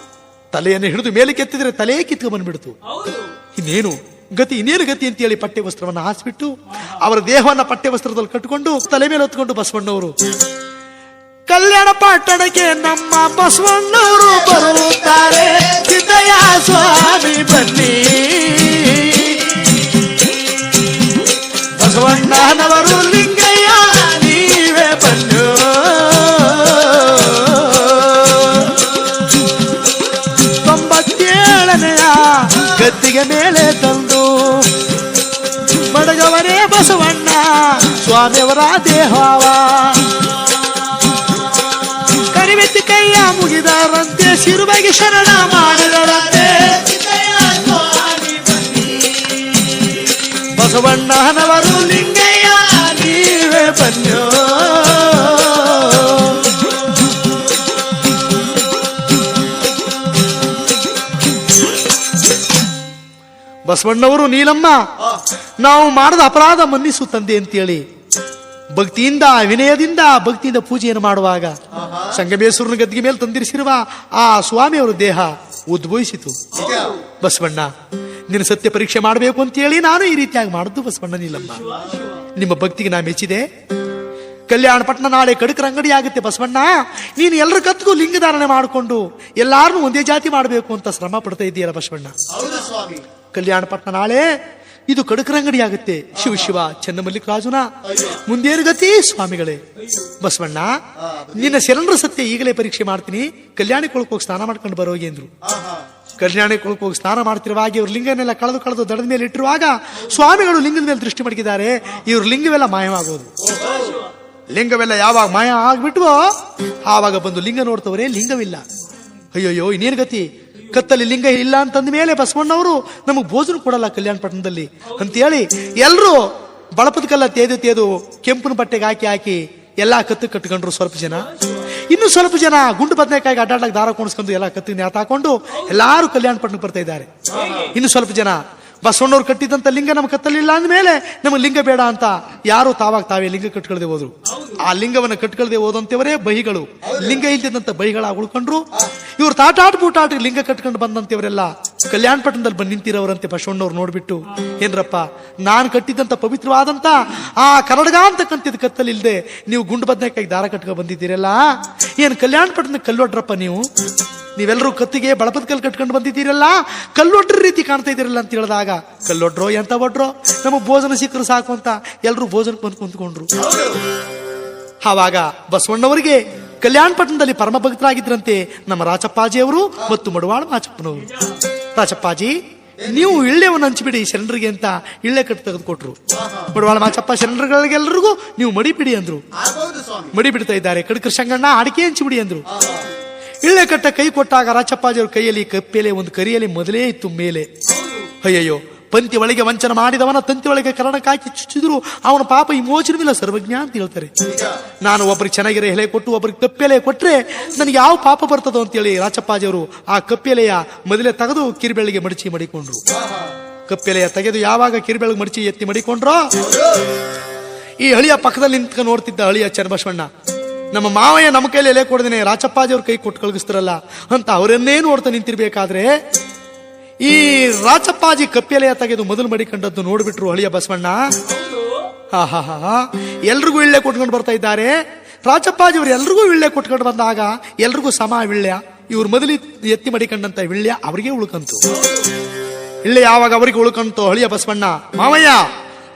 ತಲೆಯನ್ನು ಹಿಡಿದು ಮೇಲೆ ಕೆತ್ತಿದ್ರೆ ತಲೆ ಕಿತ್ಕೊಂಡು ಬಂದ್ಬಿಡ್ತು. ಇನ್ನೇನು ಗತಿ ಅಂತೇಳಿ ಪಟ್ಟೆ ವಸ್ತ್ರವನ್ನು ಹಾಸ್ಬಿಟ್ಟು ಅವರ ದೇಹವನ್ನ ಪಟ್ಟೆ ವಸ್ತ್ರದಲ್ಲಿ ಕಟ್ಟಿಕೊಂಡು ತಲೆ ಮೇಲೆ ಹೊತ್ಕೊಂಡು ಬಸವಣ್ಣವರು ಕಲ್ಯಾಣ ಪಟ್ಟಣಕ್ಕೆ ನಮ್ಮ ಬಸವಣ್ಣವರು ಬರುತ್ತಾರೆ. ಸಿದ್ದಯ್ಯ ಸ್ವಾಮಿ ಬನ್ನಿ, ಬಸವಣ್ಣ ಸ್ವಾಮಿಯವರ ದೇಹವ ಕರಿವೆತ್ತಿ ಕೈಯ ಮುಗಿದರಂತೆ ಶಿರುಬಗೆ ಶರಣ ಮಾಡಿದರಂತೆ ಬಸವಣ್ಣನವರು ಲಿಂಗಯ್ಯ ನೀವೇ ಬನ್ಯೋ ಬಸವಣ್ಣವರು ನೀಲಮ್ಮ ನಾವು ಮಾಡದ ಅಪರಾಧ ಮನ್ನಿಸು ತಂದೆ ಅಂತೇಳಿ ಭಕ್ತಿಯಿಂದ ವಿನಯದಿಂದ ಭಕ್ತಿಯಿಂದ ಪೂಜೆಯನ್ನು ಮಾಡುವಾಗ ಸಂಗಮೇಶ್ವರನ ಗದ್ದಿಗೆ ಮೇಲೆ ತಂದಿರಿಸಿರುವ ಆ ಸ್ವಾಮಿಯವರ ದೇಹ ಉದ್ಭವಿಸಿತು. ಬಸವಣ್ಣ ನಿನ್ನ ಸತ್ಯ ಪರೀಕ್ಷೆ ಮಾಡಬೇಕು ಅಂತೇಳಿ ನಾನು ಈ ರೀತಿಯಾಗಿ ಮಾಡಿದ್ದು ಬಸವಣ್ಣ ನೀಲಮ್ಮ. ನಿಮ್ಮ ಭಕ್ತಿಗೆ ನಾ ಮೆಚ್ಚಿದೆ. ಕಲ್ಯಾಣ ಪಟ್ಟಣ ನಾಳೆ ಕಡಕರ ಅಂಗಡಿ ಆಗುತ್ತೆ ಬಸವಣ್ಣ. ನೀನು ಎಲ್ಲರ ಕತ್ತಿಗೂ ಲಿಂಗಧಾರಣೆ ಮಾಡಿಕೊಂಡು ಎಲ್ಲಾರನ್ನೂ ಒಂದೇ ಜಾತಿ ಮಾಡಬೇಕು ಅಂತ ಶ್ರಮ ಪಡ್ತಾ ಇದ್ದೀಯಲ್ಲ ಬಸವಣ್ಣ. ಕಲ್ಯಾಣ ಪಟ್ಟಣ ನಾಳೆ ಇದು ಕಡಕರ ಅಂಗಡಿ ಆಗುತ್ತೆ. ಶಿವ ಶಿವ ಚೆನ್ನಮಲ್ಲಿಕಾರ್ಜುನ ಮುಂದೇನು ಗತಿ ಸ್ವಾಮಿಗಳೇ. ಬಸವಣ್ಣ ನಿನ್ನ ಶರಣರ ಸತ್ಯ ಈಗಲೇ ಪರೀಕ್ಷೆ ಮಾಡ್ತೀನಿ. ಕಲ್ಯಾಣಿ ಕೊಳಕ್ಕೆ ಹೋಗಿ ಸ್ನಾನ ಮಾಡ್ಕೊಂಡು ಬರೋಗಿ ಅಂದ್ರು. ಕಲ್ಯಾಣಿ ಕೊಳಕ್ಕೆ ಹೋಗಿ ಸ್ನಾನ ಮಾಡ್ತಿರುವಾಗ ಇವ್ರ ಲಿಂಗನೆಲ್ಲ ಕಳೆದು ದಡದ ಮೇಲೆ ಇಟ್ಟಿರುವಾಗ ಸ್ವಾಮಿಗಳು ಲಿಂಗದ ಮೇಲೆ ದೃಷ್ಟಿ ಮಡಗಿದ್ದಾರೆ. ಇವ್ರ ಲಿಂಗವೆಲ್ಲ ಮಾಯವಾಗೋದು. ಲಿಂಗವೆಲ್ಲ ಯಾವಾಗ ಮಾಯ ಆಗ್ಬಿಟ್ವೋ ಆವಾಗ ಬಂದು ಲಿಂಗ ನೋಡ್ತವ್ರೆ ಲಿಂಗವಿಲ್ಲ. ಅಯ್ಯೋಯ್ಯೋ ಇನ್ನೇನು ಗತಿ. ಕತ್ತಲ್ಲಿ ಲಿಂಗ ಇಲ್ಲ ಅಂತಂದ ಮೇಲೆ ಬಸವಣ್ಣವರು ನಮಗ್ ಭೋಜನ ಕೊಡಲ್ಲ ಕಲ್ಯಾಣ ಪಟ್ಟಣದಲ್ಲಿ ಅಂತೇಳಿ ಎಲ್ರು ಬಳಪದ ಕಲ್ಲ ತೇದು ಕೆಂಪನ ಬಟ್ಟೆಗೆ ಹಾಕಿ ಎಲ್ಲಾ ಕತ್ತು ಕಟ್ಕೊಂಡ್ರು. ಸ್ವಲ್ಪ ಜನ ಇನ್ನು ಸ್ವಲ್ಪ ಜನ ಗುಂಡು ಬದನೆಕಾಯಿಗೆ ಅಡ್ಡಾಡ್ಲಾಗ ದಾರ ಕೊಣಿಸ್ಕೊಂಡು ಎಲ್ಲ ಕತ್ತಿಗೆ ನೇತಾಕೊಂಡು ಎಲ್ಲಾರು ಕಲ್ಯಾಣ ಪಟ್ಟಣಕ್ಕೆ ಬರ್ತಾ ಇದ್ದಾರೆ. ಇನ್ನು ಸ್ವಲ್ಪ ಜನ ಬಸವಣ್ಣವ್ರು ಕಟ್ಟಿದಂತ ಲಿಂಗ ನಮ್ಮ ಕತ್ತಲಿಲ್ಲ ಅಂದ್ಮೇಲೆ ನಮಗೆ ಲಿಂಗ ಬೇಡ ಅಂತ ಯಾರು ತಾವೇ ಲಿಂಗ ಕಟ್ಕೊಳ್ದೆ ಹೋದ್ರು. ಆ ಲಿಂಗವನ್ನು ಕಟ್ಕೊಳ್ದೆ ಹೋದಂತವರೇ ಬಹಿಗಳು. ಲಿಂಗ ಇಲ್ದಿದ್ದಂತ ಬಹಿಗಳಾಗಿ ಉಳ್ಕೊಂಡ್ರು. ಇವ್ರು ತಾಟಾಟ ಬೂಟಾಟ ಲಿಂಗ ಕಟ್ಕೊಂಡು ಬಂದಂತವರೆಲ್ಲ ಕಲ್ಯಾಣ ಪಟ್ಟಣದಲ್ಲಿ ಬಂದು ನಿಂತಿರೋರಂತೆ. ಬಸವಣ್ಣವ್ರು ನೋಡ್ಬಿಟ್ಟು ಏನ್ರಪ್ಪ ನಾನು ಕಟ್ಟಿದಂತ ಪವಿತ್ರವಾದಂತ ಆ ಕರಡಗ ಅಂತಕ್ಕಂಥದ್ದು ಕತ್ತಲಿಲ್ದೆ ನೀವು ಗುಂಡು ಬದನೆಕಾಯಿ ದಾರ ಕಟ್ಕೊಂಡು ಬಂದಿದ್ದೀರಲ್ಲ, ಏನ್ ಕಲ್ಯಾಣ ಪಟ್ಟಣದ ಕಲ್ಲೊಡ್ರಪ್ಪ ನೀವೆಲ್ಲರೂ ಕತ್ತಿಗೆ ಬಳಪದ ಕಲ್ಲು ಕಟ್ಕೊಂಡು ಬಂದಿದ್ದೀರಲ್ಲ, ಕಲ್ಲೊಡ್ರ ರೀತಿ ಕಾಣ್ತಾ ಇದ್ದೀರಲ್ಲ ಅಂತ ಹೇಳಿದಾಗ ಕಲ್ಲೊಡ್ರೋ ಎಂತ ಒಡ್ರೋ ನಮಗ್ ಭೋಜನ ಸಿಕ್ಕರು ಸಾಕು ಅಂತ ಎಲ್ರು ಭೋಜನಕ್ಕೆ ಬಂದು ಕುಂತ್ಕೊಂಡ್ರು. ಆವಾಗ ಬಸವಣ್ಣವರಿಗೆ ಕಲ್ಯಾಣ ಪಟ್ಟಣದಲ್ಲಿ ಪರಮ ಭಕ್ತರಾಗಿದ್ರಂತೆ ನಮ್ಮ ರಾಚಪ್ಪಾಜಿಯವರು ಮತ್ತು ಮಡವಾಳ ಮಾಚಪ್ಪನವರು. ರಾಚಪ್ಪಾಜಿ ನೀವು ಇಳ್ಳೆವನ್ನು ಹಂಚಿಬಿಡಿ ಶರಣರಿಗೆ ಅಂತ ಇಳ್ಳೆ ಕಟ್ಟು ತೆಗೆದುಕೊಟ್ರು. ಮಡವಾಳ ಮಾಚಪ್ಪ ಶರಣರಿಗೆಲ್ಲರಿಗೂ ನೀವು ಮಡಿಬಿಡಿ ಅಂದ್ರು. ಮಡಿ ಬಿಡ್ತಾ ಇದ್ದಾರೆ. ಕಡಕರ ಸಂಗಣ್ಣ ಅಡಿಕೆ ಹಂಚಿಬಿಡಿ ಅಂದ್ರು. ಇಳ್ಳೆ ಕಟ್ಟ ಕೈ ಕೊಟ್ಟಾಗ ರಾಚಪ್ಪಾಜಿಯವ್ರ ಕೈಯಲ್ಲಿ ಕಪ್ಪೆಲೆ ಒಂದು ಕರಿಯಲ್ಲಿ ಮೊದಲೇ ಇತ್ತು ಮೇಲೆ. ಅಯ್ಯಯ್ಯೋ ಪಂತಿ ಒಳಗೆ ವಂಚನ ಮಾಡಿದವನ ತಂತಿ ಒಳಗೆ ಕರ್ಣಕ್ಕೆ ಹಾಕಿ ಚುಚ್ಚಿದ್ರು ಅವನ ಪಾಪ ವಿಮೋಚನವಿಲ್ಲ ಸರ್ವಜ್ಞ ಅಂತ ಹೇಳ್ತಾರೆ. ನಾನು ಒಬ್ಬರಿಗೆ ಚೆನ್ನಾಗಿರೋ ಎಲೆ ಕೊಟ್ಟು ಒಬ್ಬರಿಗೆ ಕಪ್ಪೆಲೆ ಕೊಟ್ರೆ ನನಗೆ ಯಾವ ಪಾಪ ಬರ್ತದೋ ಅಂತೇಳಿ ರಾಚಪ್ಪಾಜಿಯವರು ಆ ಕಪ್ಪೆಲೆಯ ಮೊದಲೇ ತೆಗೆದು ಕಿರಿಬೆಳ್ಳಿಗೆ ಮಡಿಕೊಂಡ್ರು. ಕಪ್ಪೆಲೆಯ ತೆಗೆದು ಯಾವಾಗ ಕಿರಿಬೆಳ್ಳಿಗೆ ಮಡಚಿ ಎತ್ತಿ ಮಡಿಕೊಂಡ್ರೋ ಈ ಹಳಿಯ ಪಕ್ಕದಲ್ಲಿ ನಿಂತ್ಕೊಂಡು ನೋಡ್ತಿದ್ದ ಹಳಿಯ ಚನ್ನಬಸವಣ್ಣ ನಮ್ಮ ಮಾವಯ್ಯ ನಮ್ಮ ಕೈಲಿ ಎಲೆ ಕೊಡದೇನೆ ರಾಚಪ್ಪಾಜಿಯವ್ರ ಕೈ ಕೊಟ್ಟು ಕಳಗಿಸ್ತಾರಲ್ಲ ಅಂತ ಅವರನ್ನೇ ನೋಡ್ತಾ ನಿಂತಿರ್ಬೇಕಾದ್ರೆ ಈ ರಾಚಪ್ಪಾಜಿ ಕಪ್ಪೆಲೆಯ ತೆಗೆದು ಮೊದಲು ಮಡಿಕೊಂಡದ್ದು ನೋಡ್ಬಿಟ್ರು ಹಳಿಯ ಬಸವಣ್ಣ. ಎಲ್ರಿಗೂ ಇಳ್ಳೆ ಕೊಟ್ಕೊಂಡು ಬರ್ತಾ ಇದ್ದಾರೆ. ರಾಚಪ್ಪಾಜಿ ಅವರು ಎಲ್ರಿಗೂ ಇಳ್ಳೆ ಕೊಟ್ಕೊಂಡು ಬಂದಾಗ ಎಲ್ರಿಗೂ ಸಮ ವಿಳ್ಯ. ಇವ್ರು ಮೊದಲು ಎತ್ತಿ ಮಡಿಕೊಂಡಂತ ವಿಳ್ಯ ಅವರಿಗೆ ಉಳ್ಕಂತು. ಇಳ್ಳೆ ಯಾವಾಗ ಅವರಿಗೆ ಉಳ್ಕಂತು ಹಳಿಯ ಬಸವಣ್ಣ ಮಾವಯ್ಯ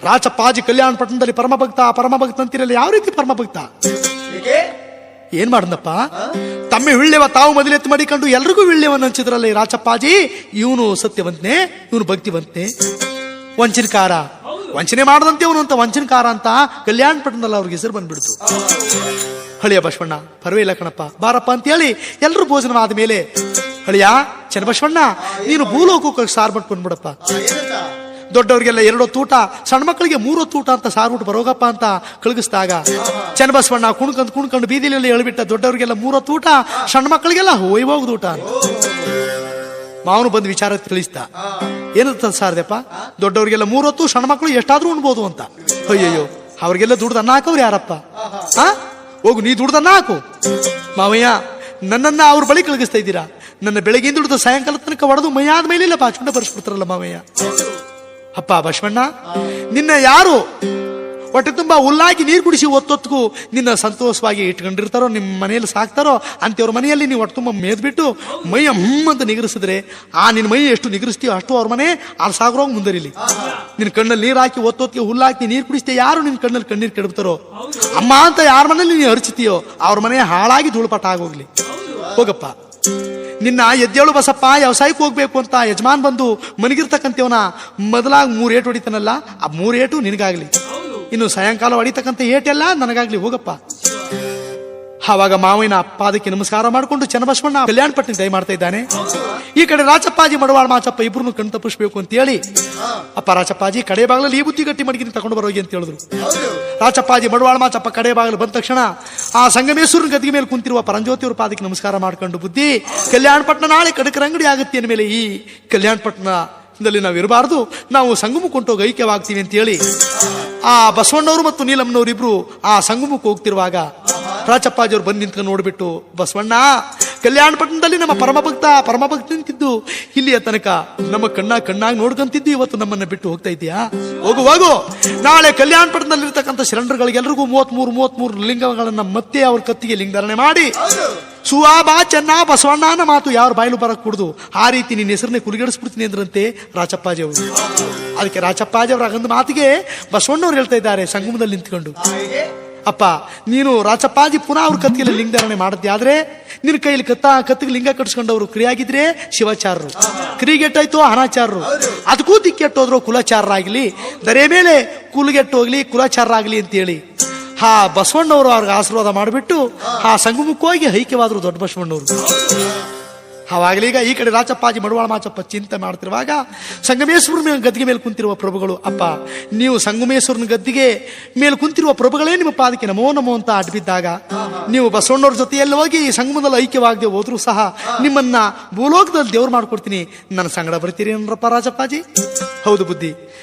ರಾಚಪ್ಪಾಜಿ ಕಲ್ಯಾಣ ಪಟ್ಟಣದಲ್ಲಿ ಪರಮಭಕ್ತ ಅಂತಿರಲ್ಲ, ಯಾವ ರೀತಿ ಪರಮಭಕ್ತ ಏನ್ ಮಾಡನಪ್ಪ ತಮ್ಮ ವಿಳ್ಳೆವ ತಾವು ಮೊದಲೆತ್ತು ಮಾಡಿಕೊಂಡು ಎಲ್ರಿಗೂ ವಿಳ್ಳೆವನ್ನು ಹಂಚಿದ್ರಲ್ಲ ಈ ರಾಚಪ್ಪಾಜಿ. ಇವನು ಸತ್ಯವಂತನೆ, ಇವನು ಭಕ್ತಿವಂತನೆ, ವಂಚನಕಾರ, ವಂಚನೆ ಮಾಡದಂತೆ ಇವನು ಅಂತ ವಂಚನಕಾರ ಅಂತ ಕಲ್ಯಾಣ ಪಟ್ಟಣದಲ್ಲಿ ಅವ್ರಿಗೆ ಹೆಸರು ಬಂದ್ಬಿಡ್ತು. ಹಳಿಯ ಬಸವಣ್ಣ ಪರವಾಗಿಲ್ಲ ಕಣಪ್ಪ ಬಾರಪ್ಪ ಅಂತ ಹೇಳಿ ಎಲ್ರು ಭೋಜನವಾದ ಮೇಲೆ ಹಳಿಯ ಚನ್ನಬಸವಣ್ಣ ನೀನು ಭೂಲೋಕಕ್ಕೆ ಸಾರ್ ಬಿಟ್ಟು ಬಂದ್ಬಿಡಪ್ಪ. ದೊಡ್ಡವರಿಗೆಲ್ಲ 2 ಹೊತ್ತು ಊಟ, ಸಣ್ಣ ಮಕ್ಕಳಿಗೆ 3 ಹೊತ್ತು ಊಟ ಅಂತ ಸಾರ್ಬಿಟ್ಟು ಬರೋಗಪ್ಪ ಅಂತ ಕಳಗಿಸಿದಾಗ ಚನ್ನಬಸವಣ್ಣ ಕುಣ್ಕೊಂಡು ಬೀದಿಲೆಲ್ಲ ಹೇಳ್ಬಿಟ್ಟ ದೊಡ್ಡವರಿಗೆಲ್ಲ 3 ಹೊತ್ತು ಊಟ, ಸಣ್ಣ ಮಕ್ಕಳಿಗೆಲ್ಲ ಹೋಗ್ದು ಊಟ. ಮಾವನು ಬಂದು ವಿಚಾರ ತಿಳಿಸ್ತಾ ಏನಂತ ಸಾರದಪ್ಪ ದೊಡ್ಡವರಿಗೆಲ್ಲ 3 ಹೊತ್ತು, ಸಣ್ಣ ಮಕ್ಕಳು ಎಷ್ಟಾದ್ರೂ ಉಣ್ಬೋದು ಅಂತ. ಅಯ್ಯಯ್ಯೋ ಅವ್ರಿಗೆಲ್ಲ ದುಡ್ದು ಅನ್ನ ಹಾಕವ್ರು ಯಾರಪ್ಪ? ಹೋಗು ನೀ ದುಡ್ದು ಅನ್ನ ಹಾಕು. ಮಾವಯ್ಯ ನನ್ನನ್ನ ಅವ್ರ ಬಳಿ ಕಳಗಿಸ್ತಾ ಇದ್ದೀರಾ. ನನ್ನ ಬೆಳಗಿಂದ ದುಡ್ದು ಸಾಯಂಕಾಲ ತನಕ ಹೊಡೆದು ಮೈಯಾದ ಮೇಲೆ ಇಲ್ಲ ಚುಂಡ ಬರ್ಸ್ಬಿಡ್ತಾರಲ್ಲ ಮಾವಯ್ಯ. ಅಪ್ಪ ಬಸವಣ್ಣ ನಿನ್ನ ಯಾರು ಹೊಟ್ಟೆ ತುಂಬಾ ಹುಲ್ಲಾಕಿ ನೀರು ಕುಡಿಸಿ ಒತ್ತೊತ್ತಿಗೂ ನಿನ್ನ ಸಂತೋಷವಾಗಿ ಇಟ್ಕೊಂಡಿರ್ತಾರೋ, ನಿಮ್ಮ ಮನೆಯಲ್ಲಿ ಸಾಕ್ತಾರೋ ಅಂತವ್ರ ಮನೆಯಲ್ಲಿ ನೀವು ಹೊಟ್ಟೆ ತುಂಬ ಮೇದ್ಬಿಟ್ಟು ಮೈಯ ಅಂತ ನಿಗರಿಸಿದ್ರೆ ನಿನ್ನ ಮೈ ಎಷ್ಟು ನಿಗರಿಸ್ತೀಯೋ ಅಷ್ಟು ಅವ್ರ ಮನೆ ಅಲ್ಲಿ ಸಾಗ್ರೋಗ ಮುಂದರಿಲಿ. ನಿನ್ನ ಕಣ್ಣಲ್ಲಿ ನೀರು ಹಾಕಿ ಒತ್ತೊತ್ತಿಗೆ ಹುಲ್ಲಾಕಿ ನೀರು ಕುಡಿಸ್ತೀಯ, ಯಾರು ನಿನ್ನ ಕಣ್ಣಲ್ಲಿ ಕಣ್ಣೀರು ಕೆಡಬ್ತಾರೋ ಅಮ್ಮ ಅಂತ ಯಾರ ಮನೇಲಿ ನೀನು ಹರಿಚ್ತೀಯೋ ಅವ್ರ ಮನೆ ಹಾಳಾಗಿ ಧೂಳುಪಾಟ ಆಗೋಗ್ಲಿ. ಹೋಗಪ್ಪ ನಿನ್ನ ಎದ್ದೇಳು ಬಸಪ್ಪ ವ್ಯವಸಾಯಕ್ಕೆ ಹೋಗ್ಬೇಕು ಅಂತ ಯಜಮಾನ್ ಬಂದು ಮನಗಿರ್ತಕ್ಕಂಥವನ ಮೊದಲಾಗಿ 3 ಏಟು ಹೊಡಿತಾನಲ್ಲ, ಆ 3 ಏಟು ನಿನಗಾಗ್ಲಿ. ಇನ್ನು ಸಾಯಂಕಾಲ ಹೊಡಿತಕ್ಕಂಥ ಏಟೆಲ್ಲ ನನಗಾಗ್ಲಿ ಹೋಗಪ್ಪ. ಆವಾಗ ಮಾವಿನ ಪಾದಕ್ಕೆ ನಮಸ್ಕಾರ ಮಾಡಿಕೊಂಡು ಚನ್ನಬಸವಣ್ಣ ಕಲ್ಯಾಣ ಪಟ್ಟಣ ದಯ ಮಾಡ್ತಾ ಇದ್ದಾನೆ. ಈ ಕಡೆ ರಾಚಪ್ಪಾಜಿ ಮಡವಾಳ ಮಾಚಪ್ಪ ಇಬ್ರು ಕಣ್ ತಪ್ಪಿಸ್ಬೇಕು ಅಂತ ಹೇಳಿ, ಅಪ್ಪ ರಾಚಪ್ಪಾಜಿ ಕಡೆ ಬಾಗಿಲಲ್ಲಿ ಈ ಬುತ್ತಿ ಗಟ್ಟಿ ಮಡಗಿನ ತಗೊಂಡು ಬರೋಗಿ ಅಂತ ಹೇಳಿದ್ರು. ರಾಚಪ್ಪಾಜಿ ಮಡವಾಳ ಮಾಚಪ್ಪ ಕಡೆ ಬಾಗಿಲು ಬಂದ ತಕ್ಷಣ ಆ ಸಂಗಮೇಶ್ವರನ ಗದ್ದಿಗೆ ಮೇಲೆ ಕುಂತಿರುವ ಪರಂಜ್ಯೋತಿಯವ್ರ ಪಾದಕ್ಕೆ ನಮಸ್ಕಾರ ಮಾಡ್ಕೊಂಡು, ಬುದ್ಧಿ ಕಲ್ಯಾಣ ಪಟ್ಟಣ ನಾಳೆ ಕಡಕರ ಅಂಗಡಿ ಆಗುತ್ತೆ ಅಂದ ಮೇಲೆ ಈ ಕಲ್ಯಾಣ ಪಟ್ಟಣದಲ್ಲಿ ನಾವು ಇರಬಾರ್ದು, ನಾವು ಸಂಗಮಕ್ಕೆ ಹೊಂಟೋಗಿ ಐಕ್ಯವಾಗ್ತೀವಿ ಅಂತ ಹೇಳಿ ಆ ಬಸವಣ್ಣವರು ಮತ್ತು ನೀಲಮ್ಮನವರು ಇಬ್ರು ಆ ಸಂಗಮಕ್ಕೆ ಹೋಗ್ತಿರುವಾಗ ರಾಚಪ್ಪಾಜಿಯವ್ರು ಬಂದು ನಿಂತ್ಕೊಂಡು ನೋಡ್ಬಿಟ್ಟು, ಬಸವಣ್ಣ ಕಲ್ಯಾಣ ಪಟ್ಟಣದಲ್ಲಿ ನಮ್ಮ ಪರಮಭಕ್ತ ನಿಂತಿದ್ದು ಇಲ್ಲಿಯ ತನಕ ನಮ್ಮ ಕಣ್ಣಾಗಿ ನೋಡ್ಕೊಂತಿದ್ದು, ಇವತ್ತು ನಮ್ಮನ್ನ ಬಿಟ್ಟು ಹೋಗ್ತಾ ಇದೆಯಾ? ಹೋಗು, ನಾಳೆ ಕಲ್ಯಾಣ ಪಟ್ಟಣದಲ್ಲಿ ಇರ್ತಕ್ಕಂಥ ಶರಣರುಗಳಿಗೆಲ್ರಿಗೂ 33 ಲಿಂಗಗಳನ್ನ ಮತ್ತೆ ಅವ್ರ ಕತ್ತಿಗೆ ಲಿಂಗಧಾರಣೆ ಮಾಡಿ ಸುವಾಬಾ ಚೆನ್ನ ಬಸವಣ್ಣನ ಮಾತು ಯಾರು ಬಾಯ್ಲು ಬರಕ್ ಕುಡ್ದು ಆ ರೀತಿ ನಿನ್ನ ಹೆಸರನ್ನೇ ಕುಲಿಗಡಿಸ್ಬಿಡ್ತೀನಿ ಅಂದ್ರಂತೆ ರಾಚಪ್ಪಾಜಿ ಅವರು. ಅದಕ್ಕೆ ರಾಚಪ್ಪಾಜಿ ಅವರ ಆಗಂದ ಮಾತಿಗೆ ಬಸವಣ್ಣವ್ರು ಹೇಳ್ತಾ ಇದ್ದಾರೆ ಸಂಗಮದಲ್ಲಿ ನಿಂತ್ಕೊಂಡು, ಅಪ್ಪ ನೀನು ರಾಚಪ್ಪಾಜಿ ಪುನಃ ಅವ್ರ ಕತ್ತಿಗೆ ಲಿಂಗಧಾರಣೆ ಮಾಡದ್ದೆ ಆದ್ರೆ ನಿನ್ನ ಕೈಲಿ ಕತ್ತಿಗೆ ಲಿಂಗ ಕಟ್ಸ್ಕೊಂಡವ್ರು ಕ್ರಿಯಾಗಿದ್ರೆ ಶಿವಾಚಾರರು, ಕ್ರಿಗೆಟ್ಟಾಯ್ತು ಅನಾಚಾರರು, ಅದಕ್ಕೂ ದಿಕ್ಕೆಟ್ಟೋದ್ರು ಕುಲಚಾರರಾಗ್ಲಿ, ದರೆ ಮೇಲೆ ಕುಲಗೆಟ್ಟೋಗ್ಲಿ ಕುಲಚಾರರಾಗ್ಲಿ ಅಂತೇಳಿ ಆ ಬಸವಣ್ಣವರು ಅವ್ರಿಗೆ ಆಶೀರ್ವಾದ ಮಾಡಿಬಿಟ್ಟು ಆ ಸಂಗಮಕ್ಕೆ ಹೋಗಿ ಐಕ್ಯವಾದ್ರು ದೊಡ್ಡ ಬಸವಣ್ಣವರು. ಅವಾಗಲೀಗ ಈ ಕಡೆ ರಾಚಪ್ಪಾಜಿ ಮಡವಾಳ ಮಾಚಪ್ಪ ಚಿಂತೆ ಮಾಡ್ತಿರುವಾಗ ಸಂಗಮೇಶ್ವರನ ಗದ್ದಿಗೆ ಮೇಲೆ ಕುಂತಿರುವ ಪ್ರಭುಗಳು, ಅಪ್ಪ ನೀವು ಸಂಗಮೇಶ್ವರನ ಗದ್ದಿಗೆ ಮೇಲೆ ಕುಂತಿರುವ ಪ್ರಭುಗಳೇ ನಿಮ್ಮ ಪಾದಕ್ಕೆ ನಮೋ ನಮೋ ಅಂತ ಅಡ್ಬಿದ್ದಾಗ ನೀವು ಬಸವಣ್ಣವ್ರ ಜೊತೆಯಲ್ಲಿ ಹೋಗಿ ಸಂಗಮದಲ್ಲಿ ಐಕ್ಯವಾಗದೆ ಹೋದ್ರು ಸಹ ನಿಮ್ಮನ್ನ ಭೂಲೋಕದಲ್ಲಿ ದೇವ್ರು ಮಾಡ್ಕೊಡ್ತೀನಿ, ನನ್ನ ಸಂಗಡ ಬರ್ತೀರಿ ಅನ್ರಪ್ಪ ರಾಚಪ್ಪಾಜಿ? ಹೌದು ಬುದ್ಧಿ,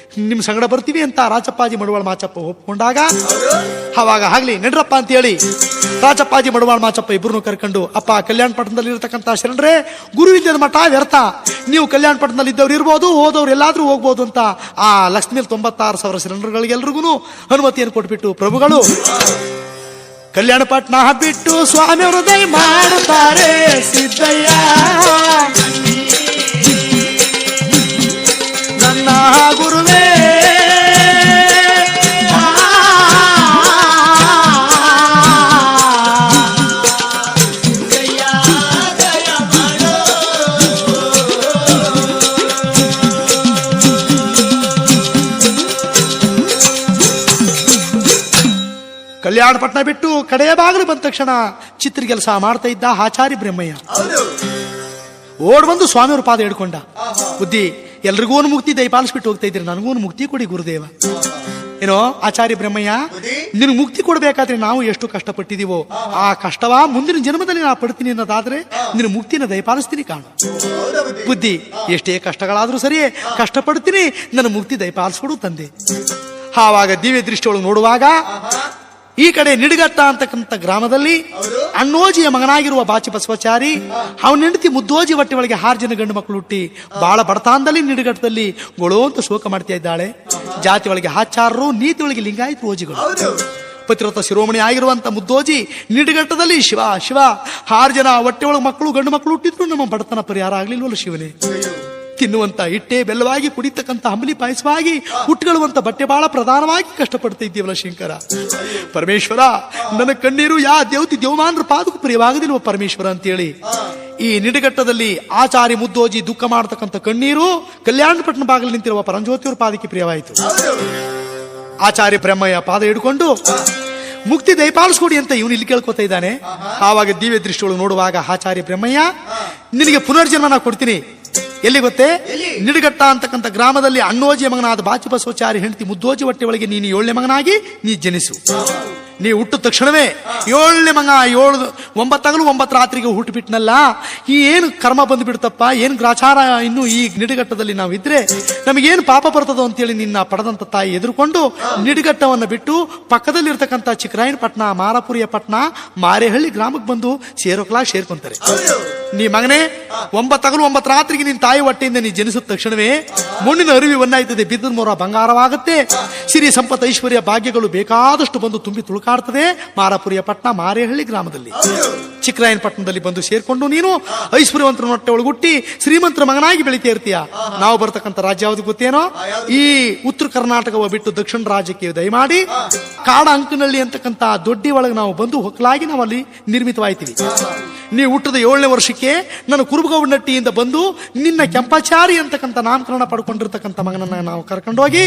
ನಿಮ್ ಸಂಗಡ ಬರ್ತೀವಿ ಅಂತ ರಾಚಪ್ಪಾಜಿ ಮಡವಾಳ ಮಾಚಪ್ಪ ಒಪ್ಕೊಂಡಾಗ ಅವಾಗ ಆಗ್ಲಿ ನಡ್ರಪ್ಪ ಅಂತ ಹೇಳಿ ರಾಚಪ್ಪಾಜಿ ಮಡವಾಳ ಮಾಚಪ್ಪ ಇಬ್ರು ಕರ್ಕೊಂಡು, ಅಪ್ಪ ಕಲ್ಯಾಣ ಪಟ್ಟಣದಲ್ಲಿ ಇರತಕ್ಕಂತ ಶರಣರೇ ಗುರುವಿದ್ಯದ ಮಠ ವ್ಯರ್ಥ, ನೀವು ಕಲ್ಯಾಣ ಪಟ್ಟಣದಲ್ಲಿ ಇದ್ದವ್ರು ಇರ್ಬೋದು, ಹೋದವ್ರು ಎಲ್ಲಾದ್ರೂ ಹೋಗ್ಬೋದು ಅಂತ ಆ ಲಕ್ಷ ಮೇಲೆ 96,000 ಶರಣರುಗಳಿಗೆಲ್ರಿಗೂ ಅನುಮತಿಯನ್ನು ಕೊಟ್ಬಿಟ್ಟು ಪ್ರಭುಗಳು ಕಲ್ಯಾಣ ಪಟ್ಟಣ ಬಿಟ್ಟು ಸ್ವಾಮಿಯವರು ದಯ ಮಾಡುತ್ತಾರೆ ಸಿದ್ದಯ್ಯ ನನ್ನ ಗುರುವೇ. ಕಲ್ಯಾಣ ಪಟ್ಟಣ ಬಿಟ್ಟು ಕಡೆಯ ಬಾಗಿಲು ಬಂದ ತಕ್ಷಣ ಚಿತ್ರ ಕೆಲಸ ಮಾಡ್ತಾ ಇದ್ದ ಆಚಾರ್ಯ ಬ್ರಹ್ಮಯ್ಯ ಓಡ್ ಬಂದು ಸ್ವಾಮಿಯವ್ರ ಪಾದ ಹಿಡ್ಕೊಂಡ, ಬುದ್ಧಿ ಎಲ್ರಿಗೂ ಮುಕ್ತಿ ದಯಪಾಲಿಸ್ಬಿಟ್ಟು ಹೋಗ್ತಾ ಇದ್ರಿ, ನನಗೂ ಮುಕ್ತಿ ಕೊಡಿ ಗುರುದೇವ. ಏನೋ ಆಚಾರ್ಯ ಬ್ರಹ್ಮಯ್ಯ, ನಿನ್ ಮುಕ್ತಿ ಕೊಡ್ಬೇಕಾದ್ರೆ ನಾವು ಎಷ್ಟು ಕಷ್ಟಪಟ್ಟಿದೀವೋ ಆ ಕಷ್ಟವಾ ಮುಂದಿನ ಜನ್ಮದಲ್ಲಿ ನಾ ಪಡ್ತೀನಿ ಅನ್ನೋದಾದ್ರೆ ನಿನ್ನ ಮುಕ್ತಿನ ದಯಪಾಲಿಸ್ತೀನಿ ಕಾಣು. ಬುದ್ಧಿ ಎಷ್ಟೇ ಕಷ್ಟಗಳಾದ್ರೂ ಸರಿಯೇ ಕಷ್ಟಪಡ್ತೀನಿ, ನನ್ನ ಮುಕ್ತಿ ದಯಪಾಲಿಸ್ಕೊಡು ತಂದೆ. ಆವಾಗ ದಿವ್ಯ ದೃಷ್ಟಿ ಒಳಗೆ ನೋಡುವಾಗ ಈ ಕಡೆ ನಿಡಗಟ್ಟ ಅಂತಕ್ಕಂಥ ಗ್ರಾಮದಲ್ಲಿ ಅಣ್ಣೋಜಿಯ ಮಗನಾಗಿರುವ ಬಾಚಿ ಬಸವಚಾರಿ ಅವನ ಹೆಂಡತಿ ಮುದ್ದೋಜಿ ಹೊಟ್ಟೆ ಒಳಗೆ 6 ಜನ ಗಂಡು ಮಕ್ಕಳು ಹುಟ್ಟಿ ಬಹಳ ಬಡತಾನದಲ್ಲಿ ನಿಡಗಟ್ಟದಲ್ಲಿ ಗೊಳೋ ಅಂತ ಶೋಕ ಮಾಡ್ತಾ ಇದ್ದಾಳೆ. ಜಾತಿ ಒಳಗೆ ಆಚಾರರು, ನೀತಿ ಒಳಗೆ ಲಿಂಗಾಯತ ಓಜಿಗಳು. ಪತಿವ್ರತ ಶಿರೋಮಣಿ ಆಗಿರುವಂತ ಮುದ್ದೋಜಿ ನಿಡಗಟ್ಟದಲ್ಲಿ ಶಿವ 6 ಜನ ಹೊಟ್ಟೆ ಒಳಗೆ ಮಕ್ಕಳು ಗಂಡು ಮಕ್ಕಳು ಹುಟ್ಟಿದ್ರು ನಮ್ಮ ಬಡತನ ಪರಿಹಾರ ಆಗ್ಲಿಲ್ವಲ್ಲ ಶಿವನೇ. ತಿನ್ನುವಂತ ಇಟ್ಟೆ ಬೆಲ್ಲವಾಗಿ ಕುಡಿತಕ್ಕಂಥ ಅಂಬಲಿ ಪಾಯಸವಾಗಿ ಹುಟ್ಟುಕೊಳ್ಳುವಂತ ಬಟ್ಟೆ ಬಹಳ ಪ್ರಧಾನವಾಗಿ ಕಷ್ಟಪಡ್ತಾ ಇದ್ದೀವಲ್ಲ ಶಂಕರ. ಪರಮೇಶ್ವರ ನನ್ನ ಕಣ್ಣೀರು ಯಾ ದೇವತಿ ದೇವಮಾನರ ಪಾದಕ್ಕೂ ಪ್ರಿಯವಾಗದಿಲ್ವ ಪರಮೇಶ್ವರ ಅಂತೇಳಿ ಈ ನಿಡಗಟ್ಟದಲ್ಲಿ ಆಚಾರ್ಯ ಮುದ್ದೋಜಿ ದುಃಖ ಮಾಡತಕ್ಕಂಥ ಕಣ್ಣೀರು ಕಲ್ಯಾಣ ಪಟ್ಟಣ ಬಾಗಿಲು ನಿಂತಿರುವ ಪರಂಜ್ಯೋತಿಯವ್ರ ಪಾದಕ್ಕೆ ಪ್ರಿಯವಾಯಿತು. ಆಚಾರ್ಯ ಬ್ರಹ್ಮಯ್ಯ ಪಾದ ಹಿಡ್ಕೊಂಡು ಮುಕ್ತಿ ದಯಪಾಲಿಸ್ಕೊಡಿ ಅಂತ ಇವನು ಇಲ್ಲಿ ಕೇಳ್ಕೊತಾ ಇದ್ದಾನೆ. ಆವಾಗ ದಿವ್ಯ ದೃಷ್ಟಿಗಳು ನೋಡುವಾಗ ಆಚಾರ್ಯ ಬ್ರಹ್ಮಯ್ಯ, ನಿನಗೆ ಪುನರ್ಜನ್ಮನ ಕೊಡ್ತೀನಿ. ಎಲ್ಲಿ ಗೊತ್ತೇ? ನಿಡಗಟ್ಟ ಅಂತಕ್ಕಂಥ ಗ್ರಾಮದಲ್ಲಿ ಅಣ್ಣೋಜಿಯ ಮಗನಾದ ಬಾಚಿ ಬಸವಚಾರಿ ಹೆಂಡತಿ ಮುದ್ದೋಜಿ ಹೊಟ್ಟೆ ಒಳಗೆ ನೀನು 7ನೇ ಮಗನಾಗಿ ನೀ ಜನಿಸು. ನೀ ಹುಟ್ಟಿದ ತಕ್ಷಣವೇ 7ನೇ ಮಗ 9 ಹಗಲು 9 ರಾತ್ರಿಗೆ ಹುಟ್ಟುಬಿಟ್ನಲ್ಲ, ಈ ಏನು ಕರ್ಮ ಬಂದ್ಬಿಡ್ತಪ್ಪ, ಏನು ಗ್ರಾಚಾರ ಇನ್ನು ಈ ನಿಡಗಟ್ಟದಲ್ಲಿ ನಾವು ಇದ್ರೆ ನಮಗೇನು ಪಾಪ ಬರ್ತದೋ ಅಂತೇಳಿ ನಿನ್ನ ಪಡೆದಂತ ತಾಯಿ ಎದುರುಕೊಂಡು ನಿಡಗಟ್ಟವನ್ನು ಬಿಟ್ಟು ಪಕ್ಕದಲ್ಲಿರ್ತಕ್ಕಂಥ ಚಿಕ್ಕರಾಯನ ಪಟ್ಟಣ, ಮಾರಾಪುರಿಯ ಪಟ್ಟಣ, ಮಾರೇಹಳ್ಳಿ ಗ್ರಾಮಕ್ಕೆ ಬಂದು ಸೇರ್ಕೊಂತಾರೆ. ನೀ ಮಗನೇ 9 ಹಗಲು 9 ರಾತ್ರಿಗೆ ನಿನ್ನ ತಾಯಿ ಹೊಟ್ಟೆಯಿಂದ ನೀ ಜನಿಸಿದ ತಕ್ಷಣವೇ ಮಣ್ಣಿನ ಅರಿವಿ ಒನ್ನಾಯ್ತದೆ, ಬಿದ್ದ ಮೊರ ಬಂಗಾರವಾಗುತ್ತೆ, ಸಿರಿ ಸಂಪತ್ತು ಐಶ್ವರ್ಯ ಭಾಗ್ಯಗಳು ಬೇಕಾದಷ್ಟು ಬಂದು ತುಂಬಿ ತುಳುಕಾಡ್ತದೆ. ಮಾರಾಪುರಿಯ ಪಟ್ಟಣ ಮಾರೇಹಳ್ಳಿ ಗ್ರಾಮದಲ್ಲಿ ಚಿಕ್ಕರಾಯನ ಪಟ್ಟಣದಲ್ಲಿ ಬಂದು ಸೇರ್ಕೊಂಡು ನೀನು ಐಶ್ವರ್ಯವಂತರ ಹೊಟ್ಟೆ ಒಳಗುಟ್ಟಿ ಶ್ರೀಮಂತರ ಮಗನಾಗಿ ಬೆಳಿತಾ ಇರ್ತೀಯ. ನಾವು ಬರ್ತಕ್ಕಂಥ ರಾಜ್ಯ ಯಾವ್ದು ಗೊತ್ತೇನೋ? ಈ ಉತ್ತರ ಕರ್ನಾಟಕವ ಬಿಟ್ಟು ದಕ್ಷಿಣ ರಾಜ್ಯಕ್ಕೆ ದಯಮಾಡಿ ಕಾಡ ಅಂಕನಹಳ್ಳಿ ಅಂತಕ್ಕಂಥ ದೊಡ್ಡಿ ಒಳಗೆ ನಾವು ಬಂದು ಹೊಕ್ಕಲಾಗಿ ನಾವು ಅಲ್ಲಿ ನಿರ್ಮಿತವಾಯ್ತೀವಿ. ನೀವು ಹುಟ್ಟದ 7ನೇ ವರ್ಷಕ್ಕೆ ನಾನು ಕುರುಬಗೌಡನಟ್ಟಿಯಿಂದ ಬಂದು ನಿನ್ನ ಕೆಂಪಾಚಾರಿ ಅಂತಕ್ಕಂಥ ನಾಮಕರಣ ಪಡ್ಕೊಂಡಿರ್ತಕ್ಕಂಥ ಮಗನನ್ನ ನಾವು ಕರ್ಕೊಂಡೋಗಿ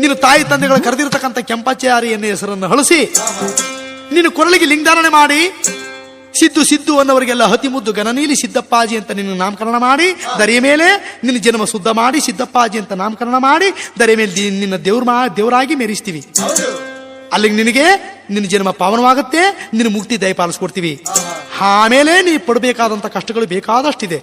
ನಿನ್ನ ನೀನು ತಾಯಿ ತಂದೆಗಳು ಕರೆದಿರತಕ್ಕಂಥ ಕೆಂಪಾಚಾರಿ ಎನ್ನುವ ಹೆಸರನ್ನು ಹಳಿಸಿ ನೀನು ಕೊರಳಿಗೆ ಲಿಂಗಧಾರಣೆ ಮಾಡಿ ಸಿದ್ದು ಅನ್ನೋರಿಗೆಲ್ಲ ಅತಿ ಮುದ್ದು ಗನನೀಲಿ ಸಿದ್ದಪ್ಪಾಜಿ ಅಂತ ನಿನ್ನ ನಾಮಕರಣ ಮಾಡಿ ದರೆಯ ಮೇಲೆ ನಿನ್ನ ಜನ್ಮ ಶುದ್ಧ ಮಾಡಿ ಸಿದ್ದಪ್ಪಾಜಿ ಅಂತ ನಾಮಕರಣ ಮಾಡಿ ದರೆಯ ಮೇಲೆ ನಿನ್ನ ದೇವರಾಗಿ ಮೆರೆಸ್ತೀವಿ. ಅಲ್ಲಿಗೆ ನಿನಗೆ ನಿನ್ನ ಜನ್ಮ ಪಾವನವಾಗುತ್ತೆ, ನಿನ್ನ ಮುಕ್ತಿ ದಯಪಾಲಿಸ್ಕೊಡ್ತೀವಿ. ಆಮೇಲೆ ನೀ ಪಡಬೇಕಾದಂಥ ಕಷ್ಟಗಳು ಬೇಕಾದಷ್ಟಿದೆ.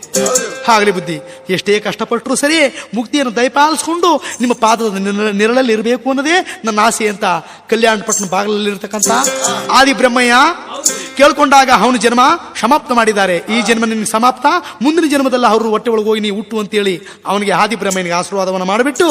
ಆಗಲಿ ಬುದ್ಧಿ, ಎಷ್ಟೇ ಕಷ್ಟಪಟ್ಟರು ಸರಿ ಮುಕ್ತಿಯನ್ನು ದಯಪಾಲಿಸ್ಕೊಂಡು ನಿಮ್ಮ ಪಾದದ ನೆರಳಲ್ಲಿ ಇರಬೇಕು ಅನ್ನೋದೇ ನನ್ನ ಆಸೆ ಅಂತ ಕಲ್ಯಾಣಪಟ್ಟಣ ಬಾಗಿಲಲ್ಲಿರ್ತಕ್ಕಂಥ ಆದಿ ಬ್ರಹ್ಮಯ್ಯ ಕೇಳ್ಕೊಂಡಾಗ ಅವನ ಜನ್ಮ ಸಮಾಪ್ತ ಮಾಡಿದ್ದಾರೆ. ಈ ಜನ್ಮ ನಿನಗೆ ಸಮಾಪ್ತ, ಮುಂದಿನ ಜನ್ಮದಲ್ಲಿ ಅವರು ಹೊಟ್ಟೆ ಒಳಗೆ ಹೋಗಿ ನೀ ಹುಟ್ಟು ಅಂತೇಳಿ ಅವನಿಗೆ ಆದಿ ಬ್ರಹ್ಮಯ್ಯನಿಗೆ ಆಶೀರ್ವಾದವನ್ನು ಮಾಡಿಬಿಟ್ಟು